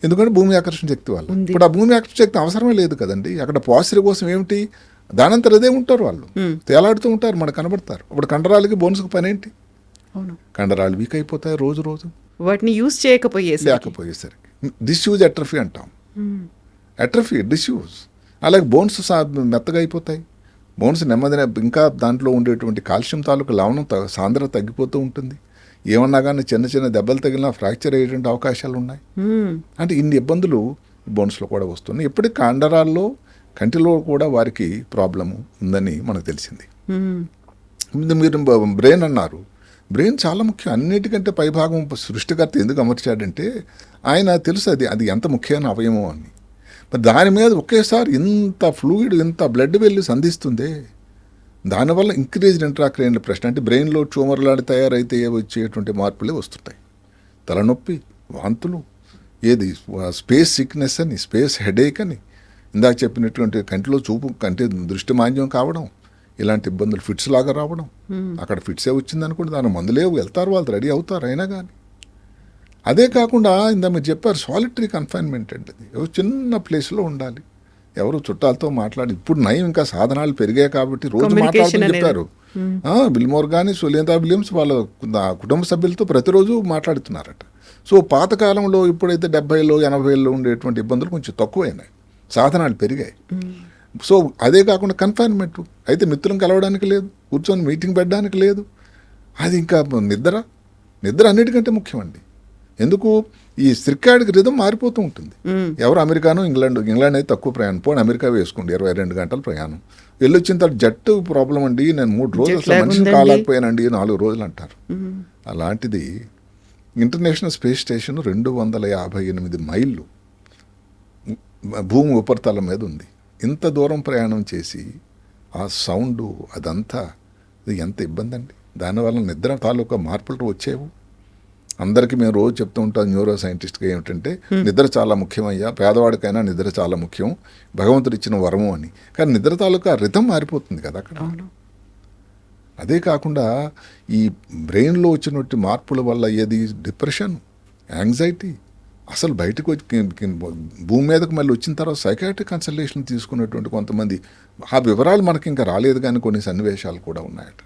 ఎందుకంటే భూమి ఆకర్షణ శక్తి వల్ల. ఇప్పుడు ఆ భూమి ఆకర్షణ శక్తి అవసరమే లేదు కదండి. అక్కడ పాశ్చర్ కోసం ఏమిటి, దానంతరం అదే ఉంటారు వాళ్ళు, తేలాడుతూ ఉంటారు, మనకు కనబడతారు. అప్పుడు కండరాలకి బోన్స్కి పని ఏంటి, కండరాలు వీక్ అయిపోతాయి రోజు వాటిని యూజ్ లేకపోయేసరికి. డిస్యూజ్ అట్రఫీ అంటాం, అట్రఫీ డిస్యూజ్. అలాగే బోన్స్ మెత్తగా అయిపోతాయి, బోన్స్ నెమ్మదిన, ఇంకా దాంట్లో ఉండేటువంటి కాల్షియం తాలూకు లవణం సాంద్రత తగ్గిపోతూ ఉంటుంది. ఏమన్నా కానీ చిన్న దెబ్బలు తగిలినా ఫ్రాక్చర్ అయ్యేటువంటి అవకాశాలు ఉన్నాయి. అంటే ఇన్ని ఇబ్బందులు బోన్స్లో కూడా వస్తున్నాయి. ఎప్పటికీ కండరాల్లో కంటిలో కూడా వారికి ప్రాబ్లము ఉందని మనకు తెలిసింది. మ్మ్. మీరు బ్రెయిన్ అన్నారు. బ్రెయిన్ చాలా ముఖ్యం. అన్నిటికంటే పైభాగం సృష్టికర్త ఎందుకు అమర్చాడంటే ఆయన తెలుసు అది ఎంత ముఖ్యమైన అవయవం అని. మరి దాని మీద ఒకేసారి ఇంత ఫ్లూయిడ్, ఇంత బ్లడ్ వెళ్ళి సంధిస్తుందే, దానివల్ల ఇంక్రీజ్డ్ ఇంట్రాక్రేనియల్ ప్రెషర్, అంటే బ్రెయిన్లో ట్యూమర్ లాంటి తయారైతే వచ్చేటువంటి మార్పులే వస్తుంటాయి. తలనొప్పి, వాంతులు, ఏది స్పేస్ సిక్నెస్ అని, స్పేస్ హెడేక్ అని, ఇందాక చెప్పినటువంటి కంటిలో చూపు, కంటి దృష్టి మాంద్యం కావడం, ఇలాంటి ఇబ్బందులు, ఫిట్స్ లాగా రావడం. అక్కడ ఫిట్సే వచ్చింది అనుకోండి, దాని మందులే వెళ్తారు, వాళ్ళు రెడీ అవుతారు అయినా కానీ. అదే కాకుండా ఇందా మీరు చెప్పారు సాలిటరీ కన్ఫైన్మెంట్ అంటే, అది చిన్న ప్లేస్లో ఉండాలి, ఎవరు చుట్టాలతో మాట్లాడి. ఇప్పుడు నయం ఇంకా సాధనాలు పెరిగాయి కాబట్టి రోజు Communication మాట్లాడుతూ అనేది. చెప్పారు. బిల్మోర్ కానీ సునీతా విలియమ్స్ వాళ్ళ కుటుంబ సభ్యులతో ప్రతిరోజు మాట్లాడుతున్నారట. సో పాతకాలంలో ఇప్పుడైతే 70లో 80లో ఉండేటువంటి ఇబ్బందులు కొంచెం తక్కువైనాయి, సాధనాలు పెరిగాయి. సో అదే కాకుండా కన్ఫైన్మెంట్ అయితే మిత్రులను కలవడానికి లేదు, కూర్చొని మీటింగ్ పెట్టడానికి లేదు. అది ఇంకా నిద్ర అన్నిటికంటే ముఖ్యమండి. ఎందుకు ఈ సిర్కాడిక్ రిథం మారిపోతూ ఉంటుంది. ఎవరు అమెరికానో ఇంగ్లాండ్ అయితే తక్కువ ప్రయాణం, పోనీ అమెరికా వేసుకోండి 22 గంటల ప్రయాణం. వెళ్ళొచ్చిన తర్వాత జట్టు ప్రాబ్లం అండి, నేను 3 రోజులు అసలు మనిషిని కాలేకపోయానండి, 4 రోజులు అంటారు. అలాంటిది ఇంటర్నేషనల్ స్పేస్ స్టేషన్ 258 మైళ్ళు భూమి ఉపరితలం మీద ఉంది. ఇంత దూరం ప్రయాణం చేసి ఆ సౌండు అదంతా, ఇది ఎంత ఇబ్బంది అండి. దానివల్ల నిద్ర తాలూకా మార్పులు వచ్చేవు. అందరికీ మేము రోజు చెప్తూ ఉంటాం న్యూరో సైంటిస్ట్గా ఏమిటంటే, నిద్ర చాలా ముఖ్యమయ్యా, పేదవాడికైనా నిద్ర చాలా ముఖ్యం, భగవంతుడు ఇచ్చిన వరము అని. కానీ నిద్ర తాలూకా రిథం మారిపోతుంది కదా అక్కడ. అదే కాకుండా ఈ బ్రెయిన్లో వచ్చినట్టు మార్పుల వల్ల ఏది డిప్రెషన్, యాంగ్జైటీ, అసలు బయటకు వచ్చి భూమి మీదకు మళ్ళీ వచ్చిన తర్వాత సైకాట్రిక్ కన్సల్టేషన్ తీసుకున్నటువంటి కొంతమంది, ఆ వివరాలు మనకి ఇంకా రాలేదు కానీ కొన్ని సన్నివేశాలు కూడా ఉన్నాయట.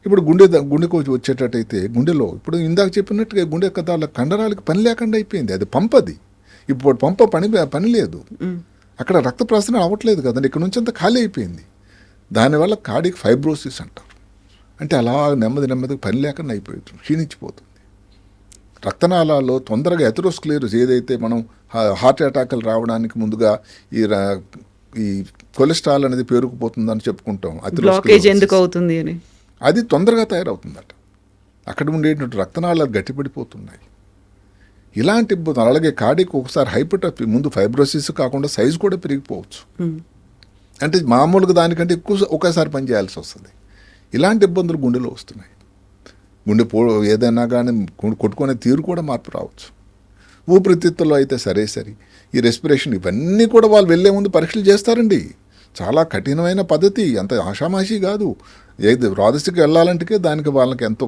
ఇప్పుడు గుండెకు వచ్చేటట్టయితే గుండెలో ఇప్పుడు ఇందాక చెప్పినట్టుగా గుండె కథల కండరాలకు పని లేకుండా అయిపోయింది. అది పంపది. ఇప్పుడు పంప పని లేదు, అక్కడ రక్త ప్రసరణ అవ్వట్లేదు కదండి, ఇక్కడ నుంచి అంతా ఖాళీ అయిపోయింది. దానివల్ల కార్డియక్ ఫైబ్రోసిస్ అంటారు. అంటే అలా నెమ్మదిగా పని లేకుండా అయిపోతుంది, క్షీణించిపోతుంది. రక్తనాళాల్లో తొందరగా ఎథెరోస్క్లెరోసిస్, ఏదైతే మనం హార్ట్ అటాక్లు రావడానికి ముందుగా ఈ కొలెస్ట్రాల్ అనేది పేరుకుపోతుందని చెప్పుకుంటాం, బ్లాకేజ్ ఎందుకు అవుతుంది అని, అది తొందరగా తయారవుతుందట. అక్కడ ఉండేటువంటి రక్తనాళాలు గట్టిపడిపోతున్నాయి. ఇలాంటి ఇబ్బందులు. అలాగే కార్డియక్ ఒకసారి హైపర్ట్రోఫీ, ముందు ఫైబ్రోసిస్ కాకుండా సైజు కూడా పెరిగిపోవచ్చు. అంటే మామూలుగా దానికంటే ఎక్కువ ఒకేసారి పని చేయాల్సి వస్తుంది. ఇలాంటి ఇబ్బందులు గుండెలో వస్తున్నాయి. గుండె ఏదైనా కానీ కొట్టుకునే తీరు కూడా మార్పు రావచ్చు. ఊపిరితిత్తుల్లో అయితే సరే, ఈ రెస్పిరేషన్, ఇవన్నీ కూడా వాళ్ళు వెళ్ళే ముందు పరీక్షలు చేస్తారండి. చాలా కఠినమైన పద్ధతి, అంత ఆషామాషి కాదు. ఏది రాదసికి వెళ్ళాలంటే దానికి వాళ్ళకి ఎంతో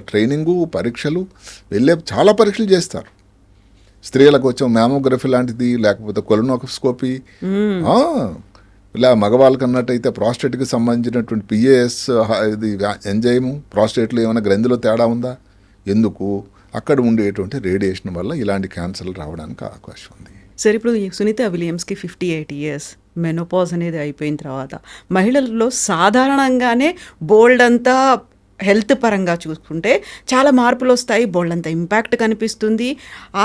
ట్రైనింగు, పరీక్షలు, వెళ్ళే చాలా పరీక్షలు చేస్తారు. స్త్రీలకు వచ్చే మ్యామోగ్రఫీ లాంటిది, లేకపోతే కొలనోస్కోపీ, ఇలా మగవాళ్ళకి అన్నట్టయితే ప్రాస్టేట్కి సంబంధించినటువంటి పిఏఎస్, ఇది ఎంజైము, ప్రాస్టేట్లో ఏమైనా గ్రంథిలో తేడా ఉందా, ఎందుకు, అక్కడ ఉండేటువంటి రేడియేషన్ వల్ల ఇలాంటి క్యాన్సర్లు రావడానికి అవకాశం ఉంది. సరే, ఇప్పుడు సునీతా విలియమ్స్కి 58 years మెనోపాజ్ అనేది అయిపోయిన తర్వాత మహిళల్లో సాధారణంగానే బోల్డ్ అంతా హెల్త్ పరంగా చూసుకుంటే చాలా మార్పులు వస్తాయి, బోల్డ్ అంత ఇంపాక్ట్ కనిపిస్తుంది.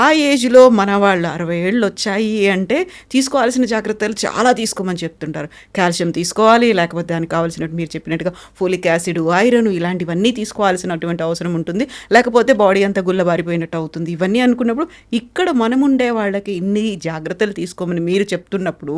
ఆ ఏజ్లో మన వాళ్ళు 60 ఏళ్ళు వచ్చాయి అంటే తీసుకోవాల్సిన జాగ్రత్తలు చాలా తీసుకోమని చెప్తుంటారు. కాల్షియం తీసుకోవాలి, లేకపోతే దానికి కావాల్సినట్టు మీరు చెప్పినట్టుగా ఫోలిక్ యాసిడ్, ఐరన్, ఇలాంటివన్నీ తీసుకోవాల్సినటువంటి అవసరం ఉంటుంది. లేకపోతే బాడీ అంతా గుల్లబారిపోయినట్టు అవుతుంది. ఇవన్నీ అనుకున్నప్పుడు ఇక్కడ మనముండే వాళ్ళకి ఇన్ని జాగ్రత్తలు తీసుకోమని మీరు చెప్తున్నప్పుడు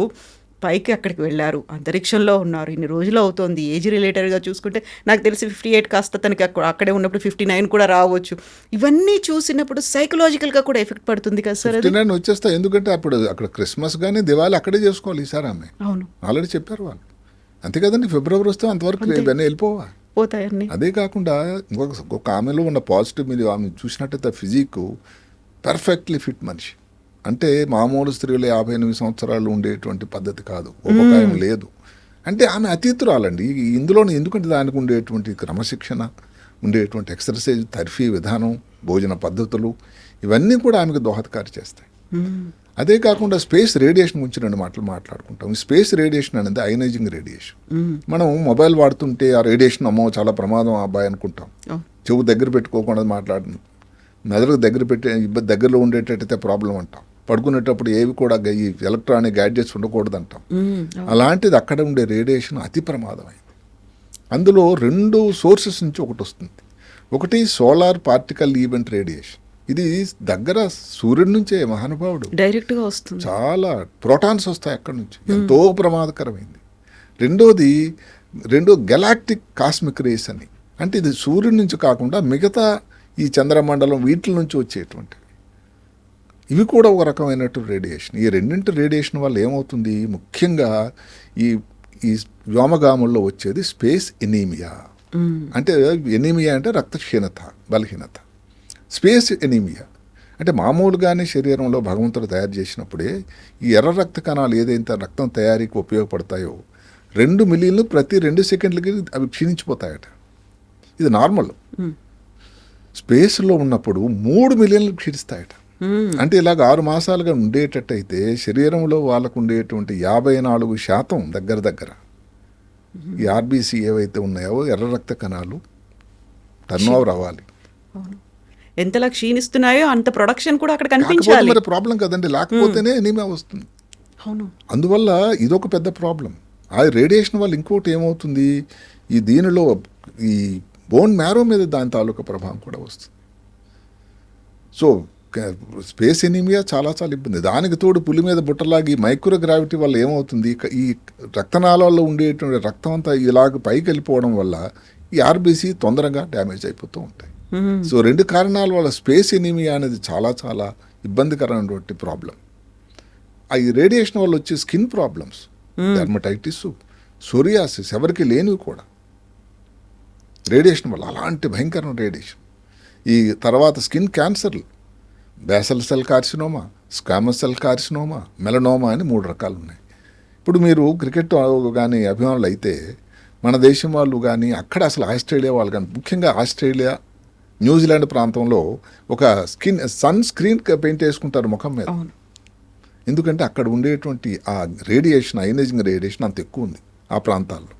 పైకి అక్కడికి వెళ్ళారు, అంతరిక్షంలో ఉన్నారు, ఇన్ని రోజులు అవుతోంది. ఏజ్ రిలేటెడ్గా చూసుకుంటే నాకు తెలిసి 58 కాస్త తనకి అక్కడే ఉన్నప్పుడు 59 కూడా రావచ్చు. ఇవన్నీ చూసినప్పుడు సైకలాజికల్గా కూడా ఎఫెక్ట్ పడుతుంది కదా సార్? 59 వచ్చేస్తా. ఎందుకంటే అప్పుడు అక్కడ క్రిస్మస్ కానీ దివాళీ అక్కడే చేసుకోవాలి ఈసారి. ఆమె అవును, ఆల్రెడీ చెప్పారు వాళ్ళు. అంతే కదండి, ఫిబ్రవరి వస్తే అంతవరకు ఇవన్నీ వెళ్ళిపోవా. పోతాయన్ని. అదే కాకుండా ఇంకొక ఆమెలో ఉన్న పాజిటివ్, మీరు ఆమె చూసినట్టయితే ఫిజిక్ పర్ఫెక్ట్లీ ఫిట్ మనిషి. అంటే మామూలు స్త్రీలు 58 సంవత్సరాలు ఉండేటువంటి పద్ధతి కాదు, ఉపకాయం లేదు. అంటే ఆమె అతీతురాలండి ఇందులోనే. ఎందుకంటే దానికి ఉండేటువంటి క్రమశిక్షణ, ఉండేటువంటి ఎక్సర్సైజ్, థెరపీ విధానం, భోజన పద్ధతులు, ఇవన్నీ కూడా ఆమెకు దోహదకారి చేస్తాయి. అదే కాకుండా స్పేస్ రేడియేషన్ గురించి 2 మాటలు మాట్లాడుకుంటాం. ఈ స్పేస్ రేడియేషన్ అనేది అయనైజింగ్ రేడియేషన్. మనం మొబైల్ వాడుతుంటే ఆ రేడియేషన్ అమ్మో చాలా ప్రమాదం అబ్బాయి అనుకుంటాం, చెవు దగ్గర పెట్టుకోకుండా మెదడుకు దగ్గర పెట్టే దగ్గరలో ఉండేటట్టయితే ప్రాబ్లం అంటాం. పడుకునేటప్పుడు ఏవి కూడా ఈ ఎలక్ట్రానిక్ గ్యాడ్జెట్స్ ఉండకూడదు అంటాం. అలాంటిది అక్కడ ఉండే రేడియేషన్ అతి ప్రమాదమైంది. అందులో 2 సోర్సెస్ నుంచి ఒకటి వస్తుంది. ఒకటి సోలార్ పార్టికల్ ఈవెంట్ రేడియేషన్. ఇది దగ్గర సూర్యుడి నుంచే మహానుభావుడు డైరెక్ట్గా వస్తుంది. చాలా ప్రోటాన్స్ వస్తాయి అక్కడి నుంచి, ఎంతో ప్రమాదకరమైంది. రెండో గెలాక్టిక్ కాస్మిక్ రేస్ అని, అంటే ఇది సూర్యుడి నుంచి కాకుండా మిగతా ఈ చంద్రమండలం వీటి నుంచి వచ్చేటువంటివి. ఇవి కూడా ఒక రకమైనటువంటి రేడియేషన్. ఈ రెండింటి రేడియేషన్ వల్ల ఏమవుతుంది, ముఖ్యంగా ఈ ఈ వ్యోమగాముల్లో వచ్చేది స్పేస్ ఎనీమియా. అంటే ఎనీమియా అంటే రక్తక్షీణత, బలహీనత. స్పేస్ ఎనీమియా అంటే మామూలుగానే శరీరంలో భగవంతుడు తయారు చేసినప్పుడే ఈ ఎర్ర రక్త కణాలు ఏదైతే రక్తం తయారీకి ఉపయోగపడతాయో 2 మిలియన్లు ప్రతి 2 సెకండ్లకి అవి క్షీణించిపోతాయట. ఇది నార్మల్. స్పేస్లో ఉన్నప్పుడు 3 మిలియన్లు క్షీణిస్తాయట. అంటే ఇలాగ 6 మాసాలుగా ఉండేటట్టయితే శరీరంలో వాళ్ళకు ఉండేటువంటి 54% దగ్గర ఈ ఆర్బీసీ ఏవైతే ఉన్నాయో ఎర్ర రక్త కణాలు టర్న్ ఓవర్ అవ్వాలి. ఎంతలా క్షీణిస్తున్నాయో అంత ప్రొడక్షన్ కూడా అక్కడ కనిపించాలి. మరి ప్రాబ్లం కదండి, లేకపోతేనే ఎనీమియా వస్తుంది. అవును. అందువల్ల ఇదొక పెద్ద ప్రాబ్లం. ఆ రేడియేషన్ వల్ల ఇంకోటి ఏమవుతుంది, ఈ దీనిలో ఈ బోన్ మ్యారో మీద దాని తాలూకా ప్రభావం కూడా వస్తుంది. సో స్పేస్ ఎనీమియా చాలా ఇబ్బంది. దానికి తోడు పులి మీద బుట్టలాగి మైక్రో గ్రావిటీ వల్ల ఏమవుతుంది, ఈ రక్తనాళాల్లో ఉండేటువంటి రక్తం అంతా ఇలాగ పైకి వెళ్ళిపోవడం వల్ల ఈ ఆర్బీసీ తొందరగా డ్యామేజ్ అయిపోతూ ఉంటాయి. సో 2 కారణాల వల్ల స్పేస్ ఎనీమియా అనేది చాలా ఇబ్బందికరమైనటువంటి ప్రాబ్లం. ఈ రేడియేషన్ వల్ల వచ్చే స్కిన్ ప్రాబ్లమ్స్, డెర్మటైటిస్, సోరియాసిస్ ఎవరికి లేనివి కూడా రేడియేషన్ వల్ల, అలాంటి భయంకరమైన రేడియేషన్. ఈ తర్వాత స్కిన్ క్యాన్సర్లు, basal cell carcinoma, squamous cell carcinoma, melanoma అని 3 రకాలు ఉన్నాయి. ఇప్పుడు మీరు క్రికెట్ కానీ అభిమానులు అయితే మన దేశం వాళ్ళు కానీ అక్కడ అసలు ఆస్ట్రేలియా వాళ్ళు కానీ, ముఖ్యంగా ఆస్ట్రేలియా న్యూజిలాండ్ ప్రాంతంలో ఒక సన్ స్క్రీన్ పెయింట్ వేసుకుంటారు ముఖం మీద. ఎందుకంటే అక్కడ ఉండేటువంటి ఆ రేడియేషన్, అయనైజింగ్ రేడియేషన్ అంత ఎక్కువ ఉంది ఆ ప్రాంతాల్లో.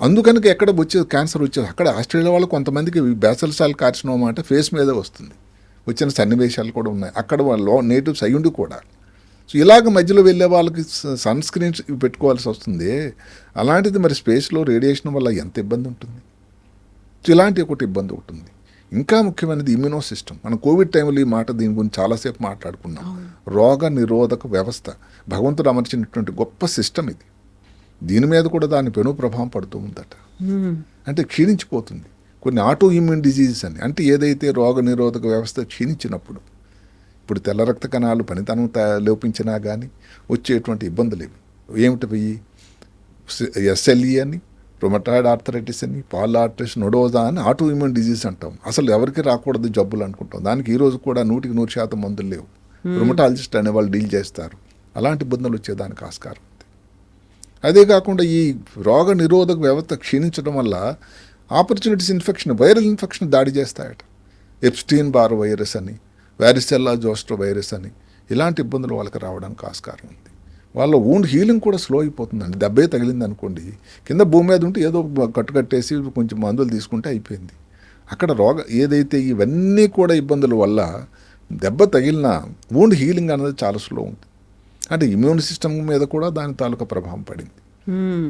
అందుకని ఎక్కడ వచ్చేది క్యాన్సర్ వచ్చేది. అక్కడ ఆస్ట్రేలియా వాళ్ళు కొంతమందికి బేసల్ సెల్ కార్సినోమా అంటే ఫేస్ మీదే వస్తుంది. వచ్చిన సన్నివేశాలు కూడా ఉన్నాయి అక్కడ. వాళ్ళు నేటివ్స్ అయ్యుండి కూడా. సో ఇలాగ మధ్యలో వెళ్ళే వాళ్ళకి సన్ స్క్రీన్స్ పెట్టుకోవాల్సి వస్తుంది. అలాంటిది మరి స్పేస్లో రేడియేషన్ వల్ల ఎంత ఇబ్బంది ఉంటుంది. సో ఇలాంటి ఒకటి ఇబ్బంది ఉంటుంది. ఇంకా ముఖ్యమైనది ఇమ్యూనో సిస్టమ్. మనం కోవిడ్ టైంలో ఈ మాట దీని గురించి చాలాసేపు మాట్లాడుకున్నాం. రోగ నిరోధక వ్యవస్థ భగవంతుడు అమర్చినటువంటి గొప్ప సిస్టమ్ ఇది. దీని మీద కూడా దాని పెను ప్రభావం పడుతూ ఉందట. అంటే క్షీణించిపోతుంది. కొన్ని ఆటో ఇమ్యూన్ డిజీజెస్ అని, అంటే ఏదైతే రోగ నిరోధక వ్యవస్థ క్షీణించినప్పుడు, ఇప్పుడు తెల్ల రక్త కణాలు పనితనం లోపించినా కానీ వచ్చేటువంటి ఇబ్బందులు ఇవి. ఏమిటి ఎస్ఎల్ఈ అని, రొమటాయిడ్ ఆర్థరైటిస్ అని, పాలిఆర్ట్రిటిస్ నోడోజా అని ఆటో ఇమ్యూన్ డిజీజ్ అంటాం. అసలు ఎవరికి రాకూడదు జబ్బులు అనుకుంటాం. దానికి ఈరోజు కూడా 100% మందులు లేవు. రొమటాలజిస్ట్ అనే వాళ్ళు డీల్ చేస్తారు. అలాంటి ఇబ్బందులు వచ్చేదానికి ఆస్కారం ఉంది. అదే కాకుండా ఈ రోగ నిరోధక వ్యవస్థ క్షీణించడం వల్ల ఆపర్చునిటీస్ ఇన్ఫెక్షన్, వైరల్ ఇన్ఫెక్షన్ దాడి చేస్తాయట. ఎప్స్టీన్ బార్ వైరస్ అని, వారిసెల్లా జోస్టర్ వైరస్ అని, ఇలాంటి ఇబ్బందులు వాళ్ళకి రావడానికి ఆస్కారం ఉంది. వాళ్ళ వూండ్ హీలింగ్ కూడా స్లో అయిపోతుందండి. దెబ్బే తగిలింది అనుకోండి, కింద భూమి మీద ఉంటే ఏదో కట్టుకట్టేసి కొంచెం మందులు తీసుకుంటే అయిపోయింది. అక్కడ ఏదైతే ఇవన్నీ కూడా ఇబ్బందుల వల్ల దెబ్బ తగిలిన వూండ్ హీలింగ్ అనేది చాలా స్లో ఉంటుంది. అంటే ఇమ్యూన్ సిస్టమ్ మీద కూడా దాని తాలూకా ప్రభావం పడింది.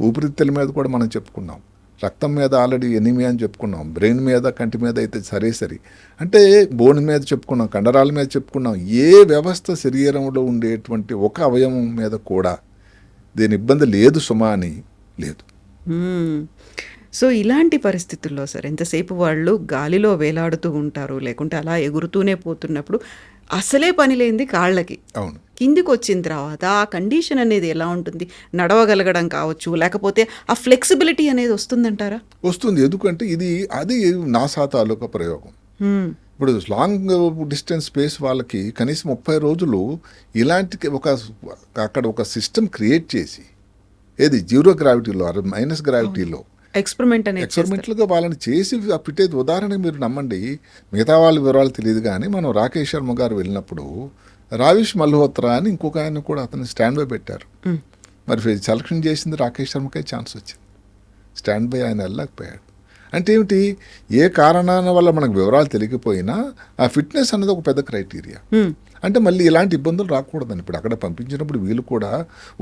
ఊపిరితిత్తుల మీద కూడా మనం చెప్పుకున్నాం. రక్తం మీద ఆల్రెడీ ఎనీమియా అని చెప్పుకున్నాం. బ్రెయిన్ మీద, కంటి మీద అయితే సరే. అంటే బోన్ మీద చెప్పుకున్నాం, కండరాల మీద చెప్పుకున్నాం. ఏ వ్యవస్థ శరీరంలో ఉండేటువంటి ఒక అవయవం మీద కూడా దీని ఇబ్బంది లేదు సుమా అని లేదు. సో ఇలాంటి పరిస్థితుల్లో సార్ ఎంతసేపు వాళ్ళు గాలిలో వేలాడుతూ ఉంటారు, లేకుంటే అలా ఎగురుతూనే పోతున్నప్పుడు అసలే పని లేనిది కాళ్ళకి. అవును. కిందికి వచ్చిన తర్వాత ఆ కండిషన్ అనేది ఎలా ఉంటుంది? నడవగలగడం కావచ్చు, లేకపోతే ఆ ఫ్లెక్సిబిలిటీ అనేది వస్తుందంటారా? వస్తుంది. ఎందుకంటే అది నాసా తాలూకా ప్రయోగం. ఇప్పుడు లాంగ్ డిస్టెన్స్ స్పేస్ వాళ్ళకి కనీసం 30 రోజులు ఇలాంటి అక్కడ ఒక సిస్టమ్ క్రియేట్ చేసి, ఏది జీరో గ్రావిటీలో, మైనస్ గ్రావిటీలో ఎక్స్పెరిమెంట్లుగా వాళ్ళని చేసి పెట్టేది. ఉదాహరణ మీరు నమ్మండి, మిగతా వాళ్ళ వివరాలు తెలియదు కానీ మనం రాకేష్ శర్మ గారు వెళ్ళినప్పుడు రావిష్ మల్హోత్రా అని ఇంకొక ఆయన కూడా అతను స్టాండ్ బై పెట్టారు. మరి సెలక్షన్ చేసింది రాకేష్ శర్మకే ఛాన్స్ వచ్చింది. స్టాండ్ బై ఆయన వెళ్ళలేకపోయాడు. అంటే ఏమిటి, ఏ కారణాల వల్ల మనకు వివరాలు తెలియకపోయినా ఆ ఫిట్నెస్ అనేది ఒక పెద్ద క్రైటీరియా. అంటే మళ్ళీ ఇలాంటి ఇబ్బందులు రాకూడదండి. ఇప్పుడు అక్కడ పంపించినప్పుడు వీళ్ళు కూడా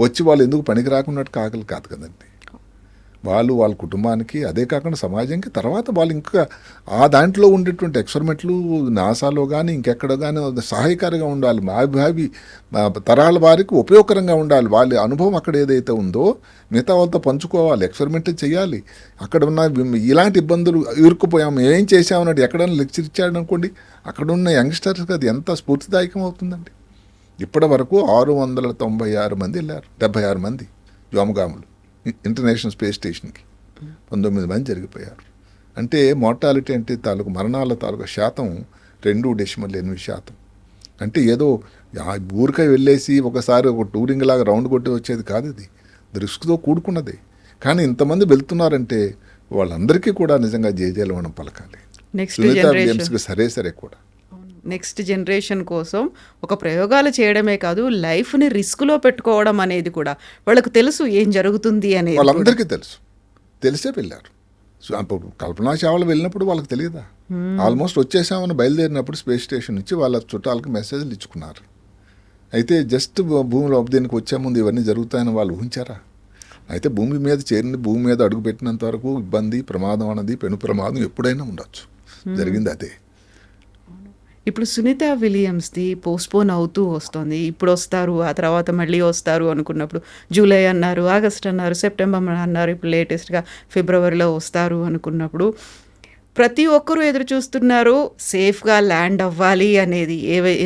వచ్చి వాళ్ళు ఎందుకు పనికి రాకున్నట్టు కాదు కదండి. వాళ్ళు వాళ్ళ కుటుంబానికి, అదే కాకుండా సమాజానికి, తర్వాత వాళ్ళు ఇంకా ఆ దాంట్లో ఉండేటువంటి ఎక్స్పెరిమెంట్లు నాసాలో కానీ ఇంకెక్కడ కానీ సహాయకారిగా ఉండాలి. భావి తరాల వారికి ఉపయోగకరంగా ఉండాలి. వాళ్ళ అనుభవం అక్కడ ఏదైతే ఉందో మిగతా వాళ్ళతో పంచుకోవాలి, ఎక్స్పెరిమెంట్ చేయాలి. అక్కడ ఉన్న ఇలాంటి ఇబ్బందులు ఇరుక్కుపోయాము, ఏం చేసామన్నట్టు ఎక్కడైనా లెక్చర్ ఇచ్చాడు అనుకోండి, అక్కడ ఉన్న యంగ్స్టర్స్కి అది ఎంత స్ఫూర్తిదాయకం అవుతుందండి. ఇప్పటి వరకు 696 మంది వెళ్ళారు, 76 మంది వ్యోమగాములు ఇంటర్నేషనల్ స్పేస్ స్టేషన్కి, 19 మంది జరిగిపోయారు. అంటే మోర్టాలిటీ అంటే మరణాల శాతం 2.8%. అంటే ఏదో ఊరికై వెళ్ళేసి ఒకసారి ఒక టూరింగ్ లాగా రౌండ్ కొట్టి వచ్చేది కాదు. ఇది రిస్క్తో కూడుకున్నది. కానీ ఇంతమంది వెళ్తున్నారంటే వాళ్ళందరికీ కూడా నిజంగా జేజేలు మనం పలకాలి. సునీతా విలియమ్స్కి సరే కూడా నెక్స్ట్ జనరేషన్ కోసం ఒక ప్రయోగాలు చేయడమే కాదు, లైఫ్ని రిస్క్లో పెట్టుకోవడం అనేది కూడా వాళ్ళకు తెలుసు ఏం జరుగుతుంది అనేది. వాళ్ళందరికీ తెలిసే వెళ్ళారు. కల్పనా చావ్లా వెళ్ళినప్పుడు వాళ్ళకి తెలియదా? ఆల్మోస్ట్ వచ్చేసామని బయలుదేరినప్పుడు స్పేస్ స్టేషన్ నుంచి వాళ్ళ చుట్టాలకు మెసేజ్లు ఇచ్చుకున్నారు. అయితే జస్ట్ భూమిలో దీనికి వచ్చే ముందు ఇవన్నీ జరుగుతాయని వాళ్ళు ఊహించారా? అయితే భూమి మీద చేరింది, భూమి మీద అడుగుపెట్టినంత వరకు ఇబ్బంది, ప్రమాదం అన్నది, పెను ప్రమాదం ఎప్పుడైనా ఉండొచ్చు. జరిగింది అదే. ఇప్పుడు సునీతా విలియమ్స్ది పోస్ట్పోన్ అవుతూ వస్తుంది. ఇప్పుడు వస్తారు, ఆ తర్వాత మళ్ళీ వస్తారు అనుకున్నప్పుడు జూలై అన్నారు, ఆగస్ట్ అన్నారు, సెప్టెంబర్ అన్నారు, ఇప్పుడు లేటెస్ట్గా ఫిబ్రవరిలో వస్తారు అనుకున్నప్పుడు ప్రతి ఒక్కరూ ఎదురు చూస్తున్నారు సేఫ్గా ల్యాండ్ అవ్వాలి అనేది.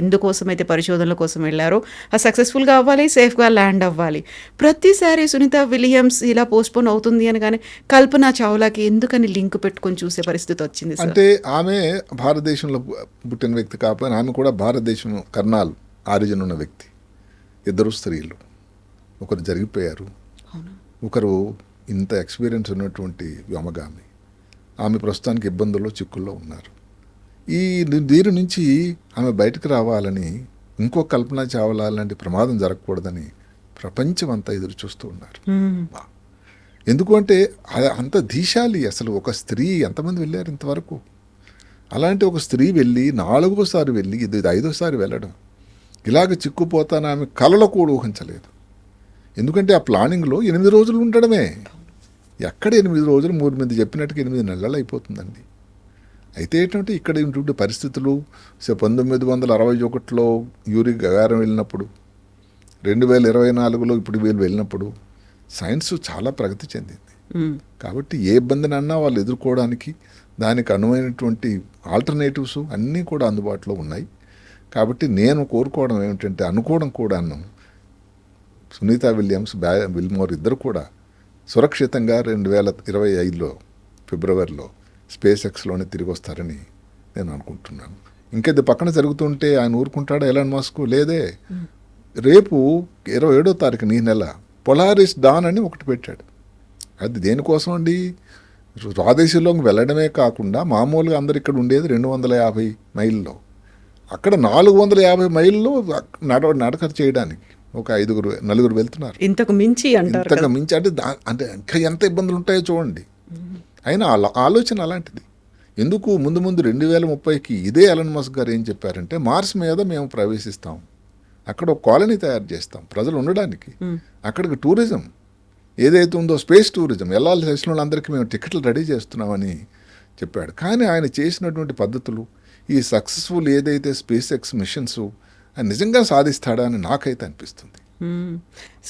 ఎందుకోసమైతే పరిశోధనల కోసం వెళ్ళారో ఆ సక్సెస్ఫుల్గా అవ్వాలి, సేఫ్గా ల్యాండ్ అవ్వాలి. ప్రతిసారి సునీతా విలియమ్స్ ఇలా పోస్ట్పోన్ అవుతుంది అని కానీ కల్పనా చావ్లాకి ఎందుకని లింక్ పెట్టుకొని చూసే పరిస్థితి వచ్చింది? అంటే ఆమె భారతదేశంలో పుట్టిన వ్యక్తి కాకపోయినా ఆమె కూడా భారతదేశం కర్నాల్ ఆరిజిన్ ఉన్న వ్యక్తి. ఇద్దరు స్త్రీలు, ఒకరు జరిగిపోయారు, ఒకరు ఇంత ఎక్స్పీరియన్స్ ఉన్నటువంటి వ్యోమగామి. ఆమె ప్రస్తుతానికి ఇబ్బందుల్లో, చిక్కుల్లో ఉన్నారు. దీని నుంచి ఆమె బయటకు రావాలని, ఇంకో కల్పనా చావ్లా లాంటి ప్రమాదం జరగకూడదని ప్రపంచం అంతా ఎదురు చూస్తూ ఉన్నారు. ఎందుకంటే అంత ధీశాలి. అసలు ఒక స్త్రీ ఎంతమంది వెళ్ళారు ఇంతవరకు? అలాంటి ఒక స్త్రీ వెళ్ళి 4వసారి వెళ్ళి ఇది 5వసారి వెళ్ళడం, ఇలాగ చిక్కుపోతాను ఆమె కలలో కూడా ఊహించలేదు. ఎందుకంటే ఆ ప్లానింగ్లో 8 రోజులు ఉండడమే. ఎక్కడ 8 రోజులు, 3 మంది చెప్పినట్టుగా 8 నెలలు అయిపోతుందండి. అయితే ఏంటంటే ఇక్కడ ఉంటుండే పరిస్థితులు 1961లో యూరి గగారం వెళ్ళినప్పుడు, 2024లో ఇప్పుడు వీళ్ళు వెళ్ళినప్పుడు సైన్స్ చాలా ప్రగతి చెందింది. కాబట్టి ఏ ఇబ్బందిని అన్నా వాళ్ళు ఎదుర్కోవడానికి దానికి అనువైనటువంటి ఆల్టర్నేటివ్స్ అన్నీ కూడా అందుబాటులో ఉన్నాయి. కాబట్టి నేను కోరుకోవడం ఏమిటంటే, అనుకోవడం కూడాను, సునీతా విలియమ్స్, విల్మోర్ ఇద్దరు కూడా సురక్షితంగా 2025లో ఫిబ్రవరిలో స్పేస్ ఎక్స్లోనే తిరిగి వస్తారని నేను అనుకుంటున్నాను. ఇంకేది పక్కన జరుగుతుంటే ఆయన ఊరుకుంటాడా ఎలాన్ మస్క్? లేదే. రేపు 27వ తారీఖు ఈ నెల పొలారిస్ డాన్ అని ఒకటి పెట్టాడు. అది దేనికోసం అండి? స్వదేశంలోకి వెళ్ళడమే కాకుండా మామూలుగా అందరు ఇక్కడ ఉండేది 250 మైళ్ళలో, అక్కడ 450 మైళ్ళలో నడక చేయడానికి ఒక 4 వెళ్తున్నారు. ఇంతకు మించి అంటారు. ఇంతకు మించి అంటే ఇంకా ఎంత ఇబ్బందులు ఉంటాయో చూడండి. అయినా ఆలోచన అలాంటిది. ఎందుకు ముందు 2030కి ఇదే ఎలన్ మస్క్ గారు ఏం చెప్పారంటే, మార్స్ మీద మేము ప్రవేశిస్తాం, అక్కడ ఒక కాలనీ తయారు చేస్తాం ప్రజలు ఉండడానికి, అక్కడికి టూరిజం ఏదైతే ఉందో స్పేస్ టూరిజం వెళ్ళాలి చేసిన వాళ్ళందరికీ మేము టికెట్లు రెడీ చేస్తున్నామని చెప్పాడు. కానీ ఆయన చేసినటువంటి పద్ధతులు, ఈ సక్సెస్ఫుల్ ఏదైతే స్పేస్ ఎక్స్ మిషన్స్ నిజంగా సాధిస్తాడా అని నాకైతే అనిపిస్తుంది.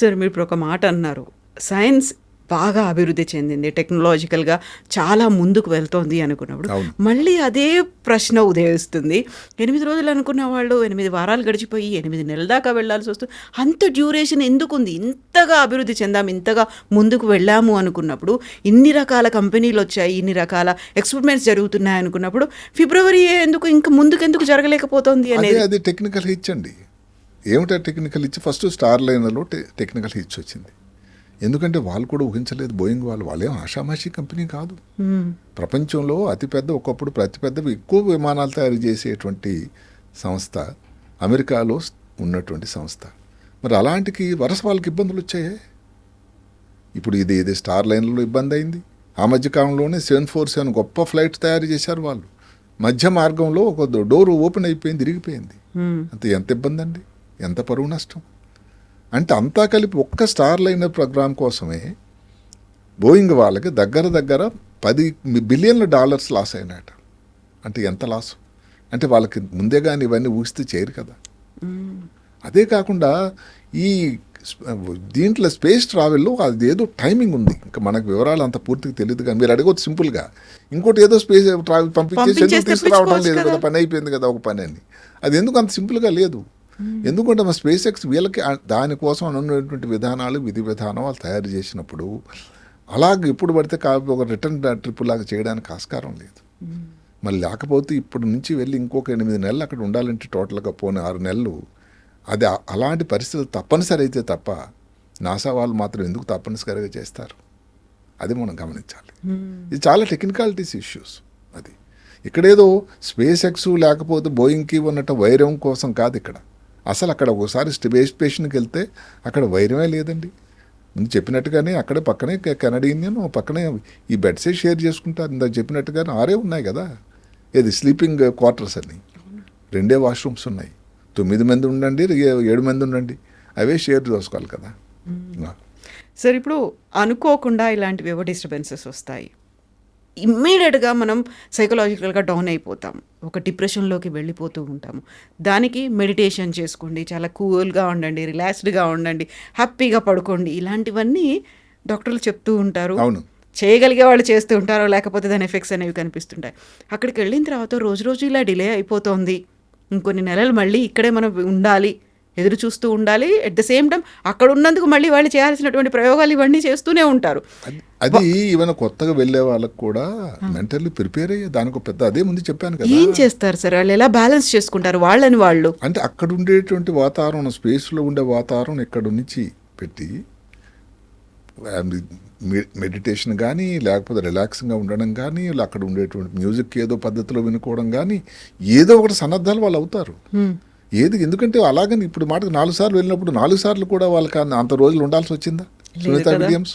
సార్, మీరు ఇప్పుడు ఒక మాట అన్నారు, సైన్స్ బాగా అభివృద్ధి చెందింది, టెక్నాలజికల్గా చాలా ముందుకు వెళ్తోంది అనుకున్నప్పుడు మళ్ళీ అదే ప్రశ్న ఉదయిస్తుంది. 8 రోజులు అనుకున్న వాళ్ళు 8 వారాలు గడిచిపోయి 8 నెలల దాకా వెళ్ళాల్సి వస్తుంది. అంత డ్యూరేషన్ ఎందుకు ఉంది? ఇంతగా అభివృద్ధి చెందాము, ఇంతగా ముందుకు వెళ్ళాము అనుకున్నప్పుడు, ఇన్ని రకాల కంపెనీలు వచ్చాయి, ఇన్ని రకాల ఎక్స్పెరిమెంట్స్ జరుగుతున్నాయి అనుకున్నప్పుడు ఫిబ్రవరి ఎందుకు, ఇంకా ముందుకు ఎందుకు జరగలేకపోతుంది అనేది? అది టెక్నికల్ హిచ్ అండి. ఏమిటా టెక్నికల్ హిచ్? ఫస్ట్ స్టార్ లైనర్లో టెక్నికల్ హిచ్ వచ్చింది. ఎందుకంటే వాళ్ళు కూడా ఊహించలేదు. బోయింగ్ వాళ్ళేం ఆషామాషి కంపెనీ కాదు. ప్రపంచంలో అతిపెద్ద, ఒకప్పుడు అతిపెద్ద ఎక్కువ విమానాలు తయారు చేసేటువంటి సంస్థ అమెరికాలో ఉన్నటువంటి సంస్థ. మరి అలాంటికి వరుస వాళ్ళకి ఇబ్బందులు వచ్చాయి. ఇప్పుడు ఇది స్టార్ లైన్లో ఇబ్బంది అయింది, ఆ మధ్యకాలంలోనే 747 గొప్ప ఫ్లైట్ తయారు చేశారు వాళ్ళు. మధ్య మార్గంలో ఒక డోర్ ఓపెన్ అయిపోయింది, ఇరిగిపోయింది. అంత ఎంత ఇబ్బంది అండి, ఎంత పరువు నష్టం. అంటే అంతా కలిపి ఒక్క స్టార్ లైనర్ ప్రోగ్రామ్ కోసమే బోయింగ్ వాళ్ళకి దగ్గర దగ్గర $10 బిలియన్ లాస్ అయినట. అంటే ఎంత లాస్ అంటే వాళ్ళకి ముందే కానీ ఇవన్నీ ఊహిస్తే చేయరు కదా. అదే కాకుండా ఈ దీంట్లో స్పేస్ ట్రావెల్లో అది ఏదో టైమింగ్ ఉంది. ఇంకా మనకు వివరాలు అంత పూర్తిగా తెలియదు కానీ మీరు అడగొచ్చు సింపుల్గా. ఇంకోటి ఏదో స్పేస్ ట్రావెల్ పంపించేసి తీసుకురావడం లేదు కదా, పని అయిపోయింది కదా ఒక పని అని. అది ఎందుకు అంత సింపుల్గా లేదు? ఎందుకంటే మా స్పేస్ ఎక్స్ వీళ్ళకి దానికోసం అనున్నటువంటి విధానాలు, విధి విధానం వాళ్ళు తయారు చేసినప్పుడు అలాగే ఇప్పుడు పడితే ఒక రిటర్న్ ట్రిప్ లాగా చేయడానికి ఆస్కారం లేదు. మళ్ళీ లేకపోతే ఇప్పుడు నుంచి వెళ్ళి ఇంకొక 8 నెలలు అక్కడ ఉండాలంటే టోటల్గా పోనీ 6 నెలలు. అది అలాంటి పరిస్థితులు తప్పనిసరి అయితే తప్ప నాసా వాళ్ళు మాత్రం ఎందుకు తప్పనిసరిగా చేస్తారు? అది మనం గమనించాలి. ఇది చాలా టెక్నికాలిటీస్ ఇష్యూస్. అది ఇక్కడేదో స్పేస్ ఎక్స్ లేకపోతే బోయింగ్కి ఉన్నట్టు వైరం కోసం కాదు ఇక్కడ. అసలు అక్కడ ఒకసారి స్పేస్ స్టేషన్కి వెళ్తే అక్కడ వైరమే లేదండి. ముందు చెప్పినట్టుగానే అక్కడే పక్కనే కెనడియన్ పక్కనే ఈ బెడ్సే షేర్ చేసుకుంటారు. ఇందాక చెప్పినట్టుగానే 6 ఉన్నాయి కదా, ఏది స్లీపింగ్ క్వార్టర్స్ అని 2 వాష్రూమ్స్ ఉన్నాయి. 9 మంది ఉండండి, 7 మంది ఉండండి, అవే షేర్ చేసుకోవాలి కదా. సార్ ఇప్పుడు అనుకోకుండా ఇలాంటివి ఏవో డిస్టర్బెన్సెస్ వస్తాయి, ఇమ్మీడియట్గా మనం సైకలాజికల్గా డౌన్ అయిపోతాం, ఒక డిప్రెషన్లోకి వెళ్ళిపోతూ ఉంటాము. దానికి మెడిటేషన్ చేసుకోండి, చాలా కూల్గా ఉండండి, రిలాక్స్డ్గా ఉండండి, హ్యాపీగా పడుకోండి, ఇలాంటివన్నీ డాక్టర్లు చెప్తూ ఉంటారు. అవును, చేయగలిగే వాళ్ళు చేస్తూ ఉంటారో లేకపోతే దాని ఎఫెక్ట్స్ అనేవి కనిపిస్తుంటాయి. అక్కడికి వెళ్ళిన తర్వాత రోజు ఇలా డిలే అయిపోతుంది, ఇంకొన్ని నెలలు మళ్ళీ ఇక్కడే మనం ఉండాలి, ఎదురు చూస్తూ ఉండాలి. అట్ ద సేమ్ టైం అక్కడ ఉన్నందుకు మళ్ళీ వాళ్ళు చేయాల్సినటువంటి ప్రయోగాలు ఇవన్నీ చేస్తూనే ఉంటారు. అది ఈవెన్ కొత్తగా వెళ్ళే వాళ్ళకి కూడా మెంటల్లీ ప్రిపేర్ అయ్యే దానికి పెద్ద అదే ముందు చెప్పాను కదా. ఏం చేస్తారు సార్ వాళ్ళు, ఎలా బ్యాలెన్స్ చేసుకుంటారు వాళ్ళని వాళ్ళు? అంటే అక్కడ ఉండేటువంటి వాతావరణం, స్పేస్లో ఉండే వాతావరణం ఇక్కడ నుంచి పెట్టి మెడిటేషన్ కానీ లేకపోతే రిలాక్సింగ్గా ఉండడం కానీ అక్కడ ఉండేటువంటి మ్యూజిక్ ఏదో పద్ధతిలో వినుకోవడం కానీ ఏదో ఒకటి సన్నద్ధాలు వాళ్ళు అవుతారు. ఏది ఎందుకంటే అలాగని ఇప్పుడు మాటకు 4 సార్లు వెళ్ళినప్పుడు 4 సార్లు కూడా వాళ్ళకి అంత రోజులు ఉండాల్సి వచ్చిందా సునీత విలియమ్స్?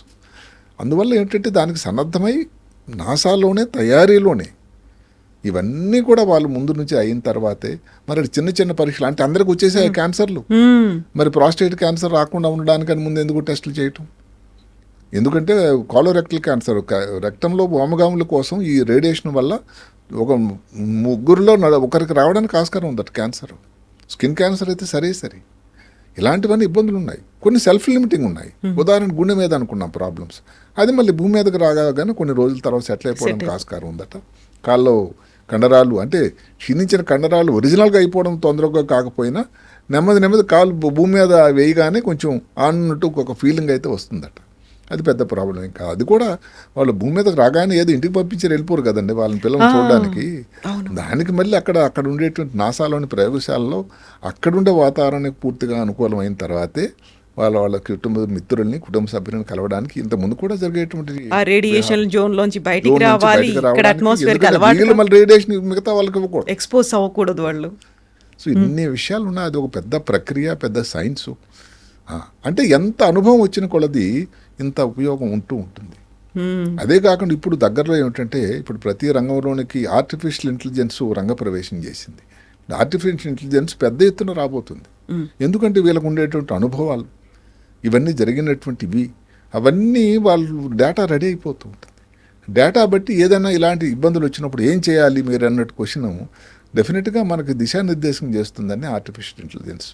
అందువల్ల ఏంటంటే దానికి సన్నద్ధమై నాసాలోనే తయారీలోనే ఇవన్నీ కూడా వాళ్ళు ముందు నుంచి అయిన తర్వాతే మరి చిన్న చిన్న పరీక్షలు అంటే అందరికి వచ్చేసాయి క్యాన్సర్లు. మరి ప్రాస్టేట్ క్యాన్సర్ రాకుండా ఉండడానికని ముందు ఎందుకు టెస్టులు చేయటం? ఎందుకంటే కాలోరెక్టల్ క్యాన్సర్, రక్తంలో వామగాముల కోసం ఈ రేడియేషన్ వల్ల ఒక 3లో ఒకరికి రావడానికి ఆస్కారం ఉందట క్యాన్సర్. స్కిన్ క్యాన్సర్ అయితే సరే. ఇలాంటివన్నీ ఇబ్బందులు ఉన్నాయి. కొన్ని సెల్ఫ్ లిమిటింగ్ ఉన్నాయి. ఉదాహరణ గుండె మీద అనుకున్నాం ప్రాబ్లమ్స్, అది మళ్ళీ భూమి మీదకి రాగానే కొన్ని రోజుల తర్వాత సెటిల్ అయిపోవడానికి ఆస్కారం ఉందట. కాల్లో కండరాలు అంటే క్షీణించిన కండరాలు ఒరిజినల్గా అయిపోవడం తొందరగా కాకపోయినా నెమ్మది కాలు భూమి మీద వేయగానే కొంచెం ఆన్నట్టు ఒక ఫీలింగ్ అయితే వస్తుందట. అది పెద్ద ప్రాబ్లం. ఇంకా అది కూడా వాళ్ళు భూమి మీదకి రాగానే ఏదో ఇంటికి పంపించారు వెళ్ళిపోరు కదండి వాళ్ళని పిల్లల్ని చూడడానికి. దానికి మళ్ళీ అక్కడ ఉండేటువంటి నాసాలోని ప్రయోగశాలలో అక్కడుండే వాతావరణానికి పూర్తిగా అనుకూలమైన తర్వాతే వాళ్ళ కుటుంబ మిత్రుల్ని, కుటుంబ సభ్యులను కలవడానికి ఇంత ముందు కూడా జరిగేటువంటి రేడియేషన్ జోన్ లోంచి బయటికి రావాలి, మళ్ళీ రేడియేషన్ మిగతా వాళ్ళకి ఇవ్వకూడదు, ఎక్స్పోజ్ అవ్వకూడదు వాళ్ళు. సో ఇన్ని విషయాలు ఉన్నాయి. అది ఒక పెద్ద ప్రక్రియ, పెద్ద సైన్సు. అంటే ఎంత అనుభవం వచ్చిన కొలది ఇంత ఉపయోగం ఉంటూ ఉంటుంది. అదే కాకుండా ఇప్పుడు దగ్గరలో ఏమిటంటే ఇప్పుడు ప్రతి రంగంలోనికి ఆర్టిఫిషియల్ ఇంటెలిజెన్స్ రంగప్రవేశం చేసింది. ఆర్టిఫిషియల్ ఇంటెలిజెన్స్ పెద్ద ఎత్తున రాబోతుంది. ఎందుకంటే వీళ్ళకు ఉండేటువంటి అనుభవాలు ఇవన్నీ జరిగినటువంటివి అవన్నీ వాళ్ళు డేటా రెడీ అయిపోతూ ఉంటుంది. డేటా బట్టి ఏదైనా ఇలాంటి ఇబ్బందులు వచ్చినప్పుడు ఏం చేయాలి మీరు అన్నట్టు క్వశ్చన్ డెఫినెట్గా మనకి దిశానిర్దేశం చేస్తుందని ఆర్టిఫిషియల్ ఇంటెలిజెన్స్.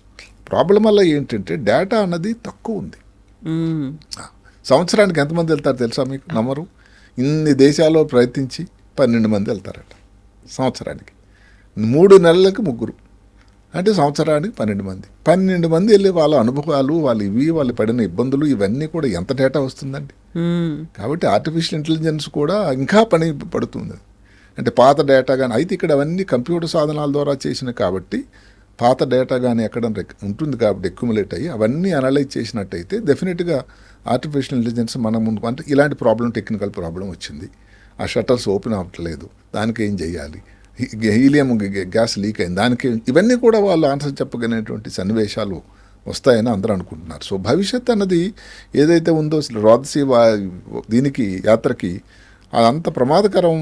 ప్రాబ్లం వల్ల ఏంటంటే డేటా అన్నది తక్కువ ఉంది. సంవత్సరానికి ఎంతమంది వెళ్తారు తెలుసా మీకు? నమ్మరు. ఇన్ని దేశాల్లో ప్రయత్నించి 12 మంది వెళ్తారట సంవత్సరానికి. 3 నెలలకు 3 అంటే సంవత్సరానికి 12 మంది వెళ్ళి వాళ్ళ అనుభవాలు, వాళ్ళు పడిన ఇబ్బందులు ఇవన్నీ కూడా ఎంత డేటా వస్తుందండి. కాబట్టి ఆర్టిఫిషియల్ ఇంటెలిజెన్స్ కూడా ఇంకా పని పడుతుంది. అంటే పాత డేటా కానీ అయితే ఇక్కడ అవన్నీ కంప్యూటర్ సాధనాల ద్వారా చేసినాయి కాబట్టి పాత డేటా కానీ ఎక్కడ ఉంటుంది కాబట్టి అక్యుములేట్ అయ్యి అవన్నీ అనలైజ్ చేసినట్టయితే డెఫినెట్గా ఆర్టిఫిషియల్ ఇంటెలిజెన్స్ మన ముందు అంటే ఇలాంటి ప్రాబ్లం, టెక్నికల్ ప్రాబ్లం వచ్చింది, ఆ షట్టర్స్ ఓపెన్ అవ్వట్లేదు, దానికి ఏం చేయాలి, హీలియం గ్యాస్ లీక్ అయింది, దానికి ఇవన్నీ కూడా వాళ్ళు ఆన్సర్ చెప్పగలిగినటువంటి సన్నివేశాలు వస్తాయని అందరూ అనుకుంటున్నారు. సో భవిష్యత్ అన్నది ఏదైతే ఉందో రోదసీ దీనికి యాత్రకి అదంత ప్రమాదకరం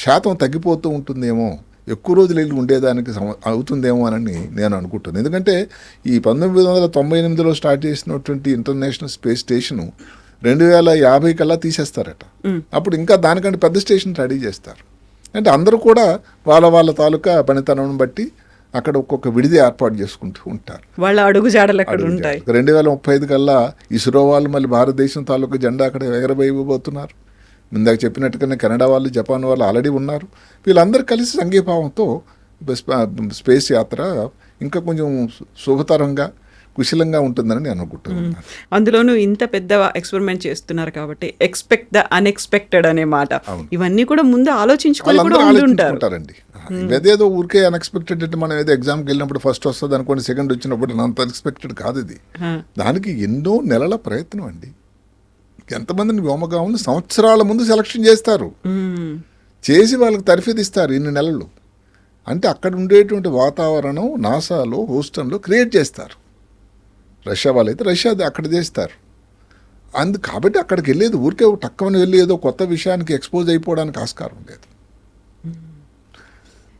శాతం తగ్గిపోతూ ఉంటుందేమో, ఎక్కువ రోజులు వెళ్ళి ఉండేదానికి అవుతుందేమో అని నేను అనుకుంటున్నాను. ఎందుకంటే ఈ 1998లో స్టార్ట్ చేసినటువంటి ఇంటర్నేషనల్ స్పేస్ స్టేషను 2050 కల్లా తీసేస్తారట. అప్పుడు ఇంకా దానికంటే పెద్ద స్టేషన్ రెడీ చేస్తారు. అంటే అందరూ కూడా వాళ్ళ తాలూకా పనితనం బట్టి అక్కడ ఒక్కొక్క విడిది ఏర్పాటు చేసుకుంటూ ఉంటారు. వాళ్ళ అడుగు జాడలు అక్కడ ఉంటాయి. 2035 కల్లా ఇస్రో వాళ్ళు మళ్ళీ భారతదేశం తాలూకా జెండా అక్కడ ఎగరవేయబోతున్నారు. ఇందాక చెప్పినట్టుగానే కెనడా వాళ్ళు, జపాన్ వాళ్ళు ఆల్రెడీ ఉన్నారు. వీళ్ళందరూ కలిసి సంఘీభావంతో స్పేస్ యాత్ర ఇంకా కొంచెం శుభతరంగా కుశలంగా ఉంటుందని నేను అనుకుంటున్నాను. అందులోనూ ఇంత పెద్ద ఎక్స్పెరిమెంట్ చేస్తున్నారు కాబట్టి ఎక్స్పెక్ట్ ద అన్ఎక్స్పెక్టెడ్ అనే మాట, ఇవన్నీ కూడా ముందు ఆలోచించుకొని కూడా ఆలోచించుకుంటారండి. ఇదేదో ఊరికే అన్ఎక్స్పెక్టెడ్ అంటే మనం ఏదో ఎగ్జామ్కి వెళ్ళినప్పుడు ఫస్ట్ వస్తుంది అనుకోండి, సెకండ్ వచ్చినప్పుడు అంత అన్ఎక్స్పెక్టెడ్ కాదు ఇది. దానికి ఎన్నో నెలల ప్రయత్నం అండి. ఎంతమందిని వ్యోమగాములు సంవత్సరాల ముందు సెలక్షన్ చేస్తారు, చేసి వాళ్ళకి తర్ఫీదిస్తారు ఇన్ని నెలలు. అంటే అక్కడ ఉండేటువంటి వాతావరణం నాసాలో హూస్టన్లో క్రియేట్ చేస్తారు. రష్యా వాళ్ళైతే రష్యా అక్కడ చేస్తారు. కాబట్టి అక్కడికి వెళ్ళేది ఊరికే టక్కమని వెళ్ళి ఏదో కొత్త విషయానికి ఎక్స్పోజ్ అయిపోవడానికి ఆస్కారం లేదు.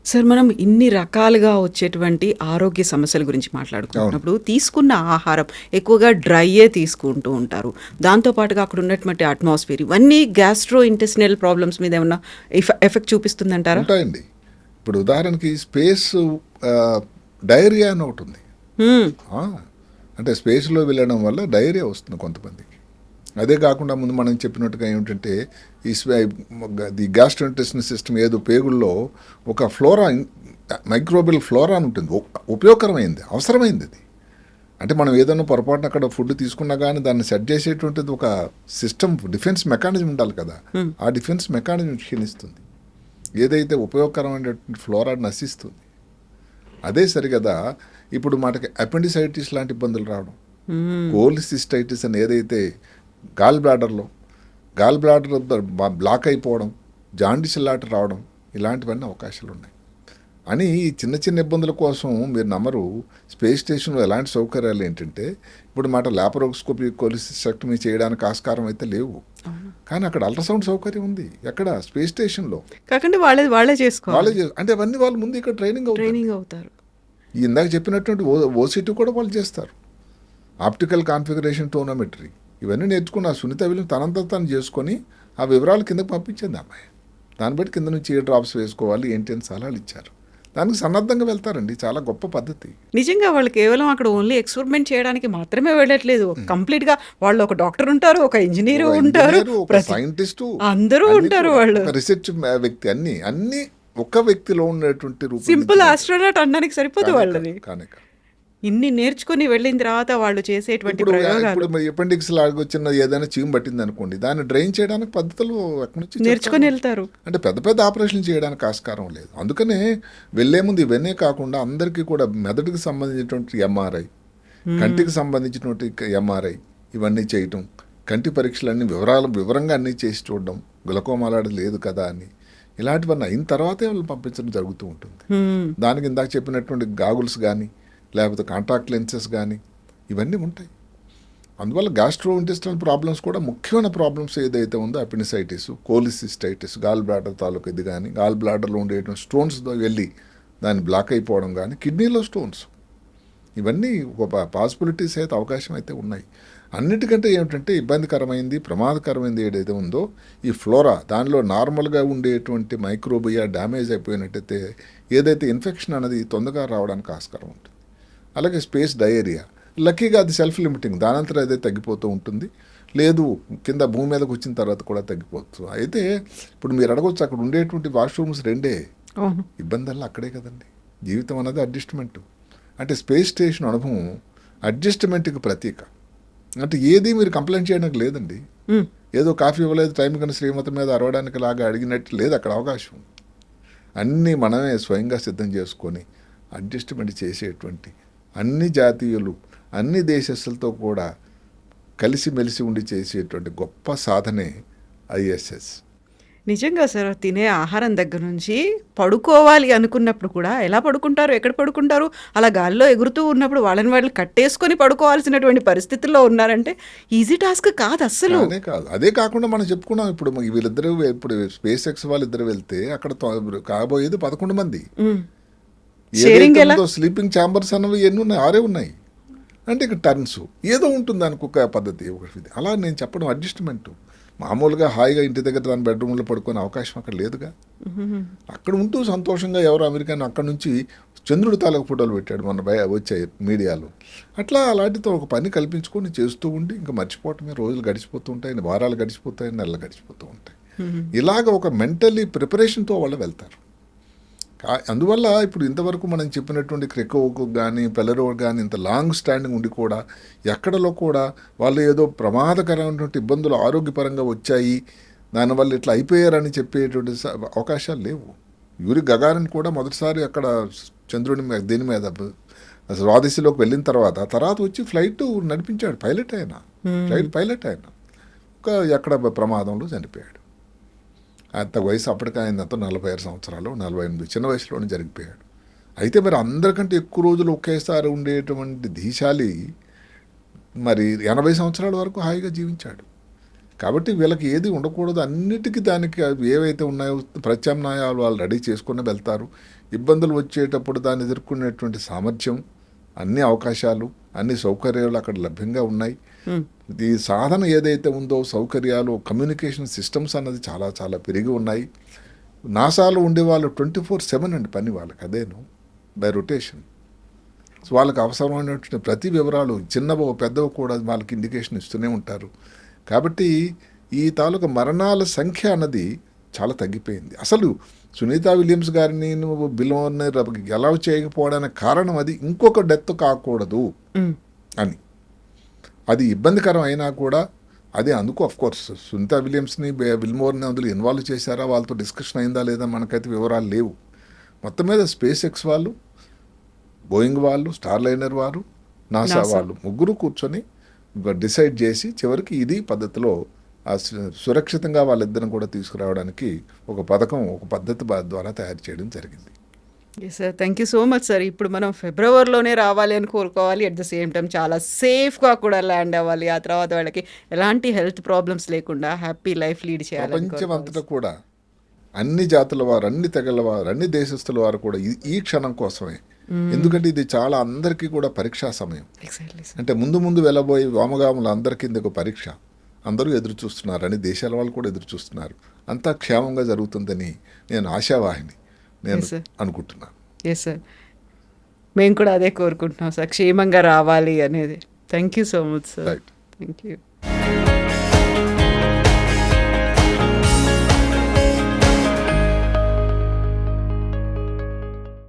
సార్, మనం ఇన్ని రకాలుగా వచ్చేటువంటి ఆరోగ్య సమస్యల గురించి మాట్లాడుకుంటున్నప్పుడు తీసుకున్న ఆహారం ఎక్కువగా డ్రైయే తీసుకుంటూ ఉంటారు. దాంతోపాటుగా అక్కడ ఉన్నటువంటి అట్మాస్ఫియర్, ఇవన్నీ గ్యాస్ట్రో ఇంటెస్టినల్ ప్రాబ్లమ్స్ మీద ఏమన్నా ఎఫెక్ట్ చూపిస్తుందంటారా? ఉంటాయండి. ఇప్పుడు ఉదాహరణకి స్పేస్ డయేరియా అని ఒకటి ఉంది. అంటే స్పేస్లో వెళ్ళడం వల్ల డయేరియా వస్తుంది కొంతమందికి. అదే కాకుండా ముందు మనం చెప్పినట్టుగా ఏమిటంటే ఈ గ్యాస్ట్రోఇంటెస్టినల్ సిస్టమ్ ఏదో పేగుల్లో ఒక ఫ్లోరా, మైక్రోబియల్ ఫ్లోరా అని ఉంటుంది, ఉపయోగకరమైంది, అవసరమైంది అది. అంటే మనం ఏదైనా పొరపాటున అక్కడ ఫుడ్ తీసుకున్నా కానీ దాన్ని సెట్ చేసేటువంటిది ఒక సిస్టమ్, డిఫెన్స్ మెకానిజం ఉండాలి కదా. ఆ డిఫెన్స్ మెకానిజం క్షీణిస్తుంది, ఏదైతే ఉపయోగకరమైనటువంటి ఫ్లోరా నశిస్తుంది. అదే సరిగదా ఇప్పుడు మనకి అపెండిసైటిస్ లాంటి ఇబ్బందులు రావడం, కోలిసిస్టైటిస్ అని ఏదైతే గాల్ బ్లాడర్ బ్లాక్ అయిపోవడం, జాండిస్ లాంటి రావడం, ఇలాంటివన్నీ అవకాశాలు ఉన్నాయి. అని ఈ చిన్న చిన్న ఇబ్బందుల కోసం మీరు నమ్మరు, స్పేస్ స్టేషన్లో ఎలాంటి సౌకర్యాలు ఏంటంటే ఇప్పుడు మాట ల్యాపరోస్కోపీ, కోలిసిస్టెక్టమీ చేయడానికి ఆస్కారం అయితే లేవు, కానీ అక్కడ అల్ట్రాసౌండ్ సౌకర్యం ఉంది. ఎక్కడ? స్పేస్ స్టేషన్లో. కాకండి వాళ్ళే చేసుకోవాలి. అంటే అవన్నీ వాళ్ళు ముందు ఇక్కడ ట్రైనింగ్ అవుతారు. ఇందాక చెప్పినటువంటి ఓసిటీ కూడా వాళ్ళు చేస్తారు. ఆప్టికల్ కాన్ఫిగరేషన్, టోనోమెట్రీ, ఇవన్నీ నేర్చుకున్న సునీత విలియమ్స్ తనంతా తను చేసుకొని ఆ వివరాలు కిందకు పంపించింది అమ్మాయి. దాన్ని బట్టి కింద నుంచి ఏ డ్రాప్స్ వేసుకోవాలి ఏంటి అని సలహాలు ఇచ్చారు. దానికి సన్నద్ధంగా వెళ్తారండి, చాలా గొప్ప పద్ధతి. నిజంగా వాళ్ళు కేవలం అక్కడ ఓన్లీ ఎక్స్పెరిమెంట్ చేయడానికి మాత్రమే వెళ్ళట్లేదు, కంప్లీట్ గా వాళ్ళు ఒక డాక్టర్ ఉంటారు, ఒక ఇంజనీర్ ఉంటారు, సైంటిస్టు, అందరూ ఉంటారు. వాళ్ళు రీసెర్చ్ వ్యక్తి, అన్ని ఒక వ్యక్తిలో ఉన్నటువంటి రూపం. సింపుల్ ఆస్ట్రోనాట్ అనడానికి సరిపోదు వాళ్ళని. ఇన్ని నేర్చుకుని వెళ్ళిన తర్వాత వాళ్ళు చేసేటువంటి ప్రయోగాలు. ఇప్పుడు అపెండిక్స్ లాగా వచ్చిన ఏదైనా చీమ్ పట్టింది అనుకోండి, దాన్ని డ్రైన్ చేయడానికి పద్ధతులు ఎక్కడి నుంచి నేర్చుకుని వెళ్తారు. అంటే పెద్ద ఆపరేషన్లు చేయడానికి ఆస్కారం లేదు. అందుకనే వెళ్లే ముందు ఇవన్నీ కాకుండా అందరికీ కూడా మెదడుకి సంబంధించినటువంటి ఎంఆర్ఐ, కంటికి సంబంధించినటువంటి ఎంఆర్ఐ, ఇవన్నీ చేయటం, కంటి పరీక్షలన్నీ వివరంగా అన్నీ చేసి చూడడం, గ్లకోమాలాడది లేదు కదా అని, ఇలాంటివన్నీ అయిన తర్వాతే వాళ్ళు పంపించడం జరుగుతూ ఉంటుంది. దానికి ఇందాక చెప్పినటువంటి గాగుల్స్ కానీ లేకపోతే కాంటాక్ట్ లెన్సెస్ కానీ ఇవన్నీ ఉంటాయి. అందువల్ల గ్యాస్ట్రో ఇంటెస్టినల్ ప్రాబ్లమ్స్ కూడా ముఖ్యమైన ప్రాబ్లమ్స్ ఏదైతే ఉందో అపెండిసైటిస్, కోలిసిస్టైటిస్, గాల్ బ్లాడర్ తాలూకు ఇది కానీ, గాల్ బ్లాడర్లో ఉండేటువంటి స్టోన్స్ వెళ్ళి దాన్ని బ్లాక్ అయిపోవడం కానీ, కిడ్నీలో స్టోన్స్, ఇవన్నీ ఒక పాసిబిలిటీస్ అయితే అవకాశం అయితే ఉన్నాయి. అన్నిటికంటే ఏమిటంటే ఇబ్బందికరమైంది, ప్రమాదకరమైంది ఏదైతే ఉందో ఈ ఫ్లోరా, దానిలో నార్మల్గా ఉండేటువంటి మైక్రోబియా డ్యామేజ్ అయిపోయినట్టయితే ఏదైతే ఇన్ఫెక్షన్ అనేది తొందరగా రావడానికి ఆస్కారం ఉంటుంది. అలాగే స్పేస్ డయేరియా, లక్కీగా అది సెల్ఫ్ లిమిటింగ్, దానంతరం అదే తగ్గిపోతూ ఉంటుంది. లేదు కింద భూమి మీదకి వచ్చిన తర్వాత కూడా తగ్గిపోతుంది. అయితే ఇప్పుడు మీరు అడగవచ్చు, అక్కడ ఉండేటువంటి వాష్రూమ్స్ రెండే, ఇబ్బందుల్లో అక్కడే కదండి. జీవితం అన్నది అడ్జస్ట్మెంట్. అంటే స్పేస్ స్టేషన్ అనుభవం అడ్జస్ట్మెంట్కి ప్రతీక. అంటే ఏది మీరు కంప్లైంట్ చేయడానికి లేదండి. ఏదో కాఫీ ఇవ్వలేదు టైం కన్నా శ్రీమతి మీద అరవడానికి లాగా అడిగినట్టు లేదు అక్కడ అవకాశం. అన్నీ మనమే స్వయంగా సిద్ధం చేసుకొని అడ్జస్ట్మెంట్ చేసేటువంటి, అన్ని జాతీయులు అన్ని దేశస్తులతో కూడా కలిసిమెలిసి ఉండి చేసేటువంటి గొప్ప సాధనే ఐఎస్ఎస్. నిజంగా సార్ తినే ఆహారం దగ్గర నుంచి పడుకోవాలి అనుకున్నప్పుడు కూడా ఎలా పడుకుంటారు, ఎక్కడ పడుకుంటారు, అలా గాల్లో ఎగురుతూ ఉన్నప్పుడు వాళ్ళని వాళ్ళు కట్టేసుకొని పడుకోవాల్సినటువంటి పరిస్థితుల్లో ఉన్నారంటే ఈజీ టాస్క్ కాదు అస్సలు. కానే కాదు. అదే కాకుండా మనం చెప్పుకున్నాం ఇప్పుడు వీళ్ళిద్దరు ఇప్పుడు స్పేస్ ఎక్స్ వాళ్ళిద్దరు వెళ్తే అక్కడ కాబోయేది 11 మంది. షేరింగ్ ఎలా? స్లీపింగ్ ఛాంబర్స్ అన్నవి ఎన్ని ఉన్నాయి? 6 ఉన్నాయి. అంటే ఇక టర్న్స్ ఏదో ఉంటుంది దానికి ఒక పద్ధతి ఒకటి. అలా నేను చెప్పడం అడ్జస్ట్మెంట్. మామూలుగా హాయిగా ఇంటి దగ్గర దాని బెడ్రూమ్లో పడుకునే అవకాశం అక్కడ లేదుగా. అక్కడ ఉంటూ సంతోషంగా ఎవరు అమెరికన్ అక్కడ నుంచి చంద్రుడి తాలూకు ఫోటోలు పెట్టాడు మన వచ్చాయి మీడియాలో. అట్లా అలాంటితో ఒక పని కల్పించుకొని చేస్తూ ఉండి ఇంకా మర్చిపోవటమే. రోజులు గడిచిపోతూ ఉంటాయి, వారాలు గడిచిపోతాయి, నెలలు గడిచిపోతూ ఉంటాయి. ఇలాగ ఒక మెంటల్లీ ప్రిపరేషన్తో వాళ్ళు వెళ్తారు. అందువల్ల ఇప్పుడు ఇంతవరకు మనం చెప్పినటువంటి క్రెకోకు కానీ పెలరోడ్ కానీ ఇంత లాంగ్ స్టాండింగ్ ఉండి కూడా ఎక్కడలో కూడా వాళ్ళు ఏదో ప్రమాదకరమైనటువంటి ఇబ్బందులు ఆరోగ్యపరంగా వచ్చాయి, దానివల్ల ఇట్లా అయిపోయారని చెప్పేటువంటి అవకాశాలు లేవు. యూరి గగారిన్ కూడా మొదటిసారి అక్కడ చంద్రుని మీద దీని మీద స్వాదిశలోకి వెళ్ళిన తర్వాత వచ్చి ఫ్లైట్ నడిపించాడు. ఫ్లైట్ పైలట్ ఆయన ఎక్కడ ప్రమాదంలో చనిపోయాడు. అంత వయసు అప్పటికి ఆయనంతా 46 సంవత్సరాలు 48 చిన్న వయసులోనే జరిగిపోయాడు. అయితే మరి అందరికంటే ఎక్కువ రోజులు ఒకేసారి ఉండేటువంటి ధీశాలి మరి 80 సంవత్సరాల వరకు హాయిగా జీవించాడు. కాబట్టి వీళ్ళకి ఏది ఉండకూడదు, అన్నిటికీ దానికి ఏవైతే ఉన్నాయో ప్రత్యామ్నాయాలు వాళ్ళు రెడీ చేసుకుని వెళ్తారు. ఇబ్బందులు వచ్చేటప్పుడు దాన్ని ఎదుర్కొనేటువంటి సామర్థ్యం, అన్ని అవకాశాలు, అన్ని సౌకర్యాలు అక్కడ లభ్యంగా ఉన్నాయి. ఈ సాధన ఏదైతే ఉందో సౌకర్యాలు, కమ్యూనికేషన్ సిస్టమ్స్ అన్నది చాలా చాలా పెరిగి ఉన్నాయి. నాసాలో ఉండేవాళ్ళు 24/7 అండి పని వాళ్ళకి. అదేను బై రొటేషన్. సో వాళ్ళకి అవసరమైనటువంటి ప్రతి వివరాలు చిన్నవో పెద్దవో కూడా వాళ్ళకి ఇండికేషన్ ఇస్తూనే ఉంటారు. కాబట్టి ఈ తాలూకా మరణాల సంఖ్య అన్నది చాలా తగ్గిపోయింది. అసలు సునీతా విలియమ్స్ గారిని నువ్వు బిలోని అలౌ చేయకపోవడానికి కారణం అది ఇంకొక డెత్ కాకూడదు అని. అది ఇబ్బందికరం అయినా కూడా అది అందుకు అఫ్కోర్స్ సునీతా విలియమ్స్ని విల్మోర్ని అందులో ఇన్వాల్వ్ చేశారా, వాళ్ళతో డిస్కషన్ అయిందా లేదా మనకైతే వివరాలు లేవు. మొత్తం మీద స్పేస్ ఎక్స్ వాళ్ళు, బోయింగ్ వాళ్ళు, స్టార్ లైనర్ వారు, నాసా వాళ్ళు ముగ్గురు కూర్చొని డిసైడ్ చేసి చివరికి ఇది పద్ధతిలో సురక్షితంగా వాళ్ళిద్దరిని కూడా తీసుకురావడానికి ఒక పథకం, ఒక పద్ధతి ద్వారా తయారు చేయడం జరిగింది. Yes sir, thank you so much sir. ఇప్పుడు మనం ఫిబ్రవరిలోనే రావాలి అని కోరుకోవాలి, అట్ ద సేమ్ టైం చాలా సేఫ్గా కూడా ల్యాండ్ అవ్వాలి. ఆ తర్వాత వాళ్ళకి ఎలాంటి హెల్త్ ప్రాబ్లమ్స్ లేకుండా హ్యాపీ లైఫ్ లీడ్ చేయాలి. ప్రపంచం అంతటా కూడా అన్ని జాతుల వారు, అన్ని తెగల వారు, అన్ని దేశస్తుల వారు కూడా ఈ క్షణం కోసమే. ఎందుకంటే ఇది చాలా అందరికీ కూడా పరీక్షా సమయం. అంటే ముందు వెళ్ళబోయే వామగాములు అందరికీ ఇది ఒక పరీక్ష. అందరూ ఎదురు చూస్తున్నారు, అన్ని దేశాల వాళ్ళు కూడా ఎదురు చూస్తున్నారు. అంతా క్షేమంగా జరుగుతుందని నేను ఆశావాహిని నేను అనుకుంటున్నాను. ఎస్ సార్, మేము కూడా అదే కోరుకుంటున్నాం సార్, క్షేమంగా రావాలి అనేది. Thank you so much sir. Right. Thank you.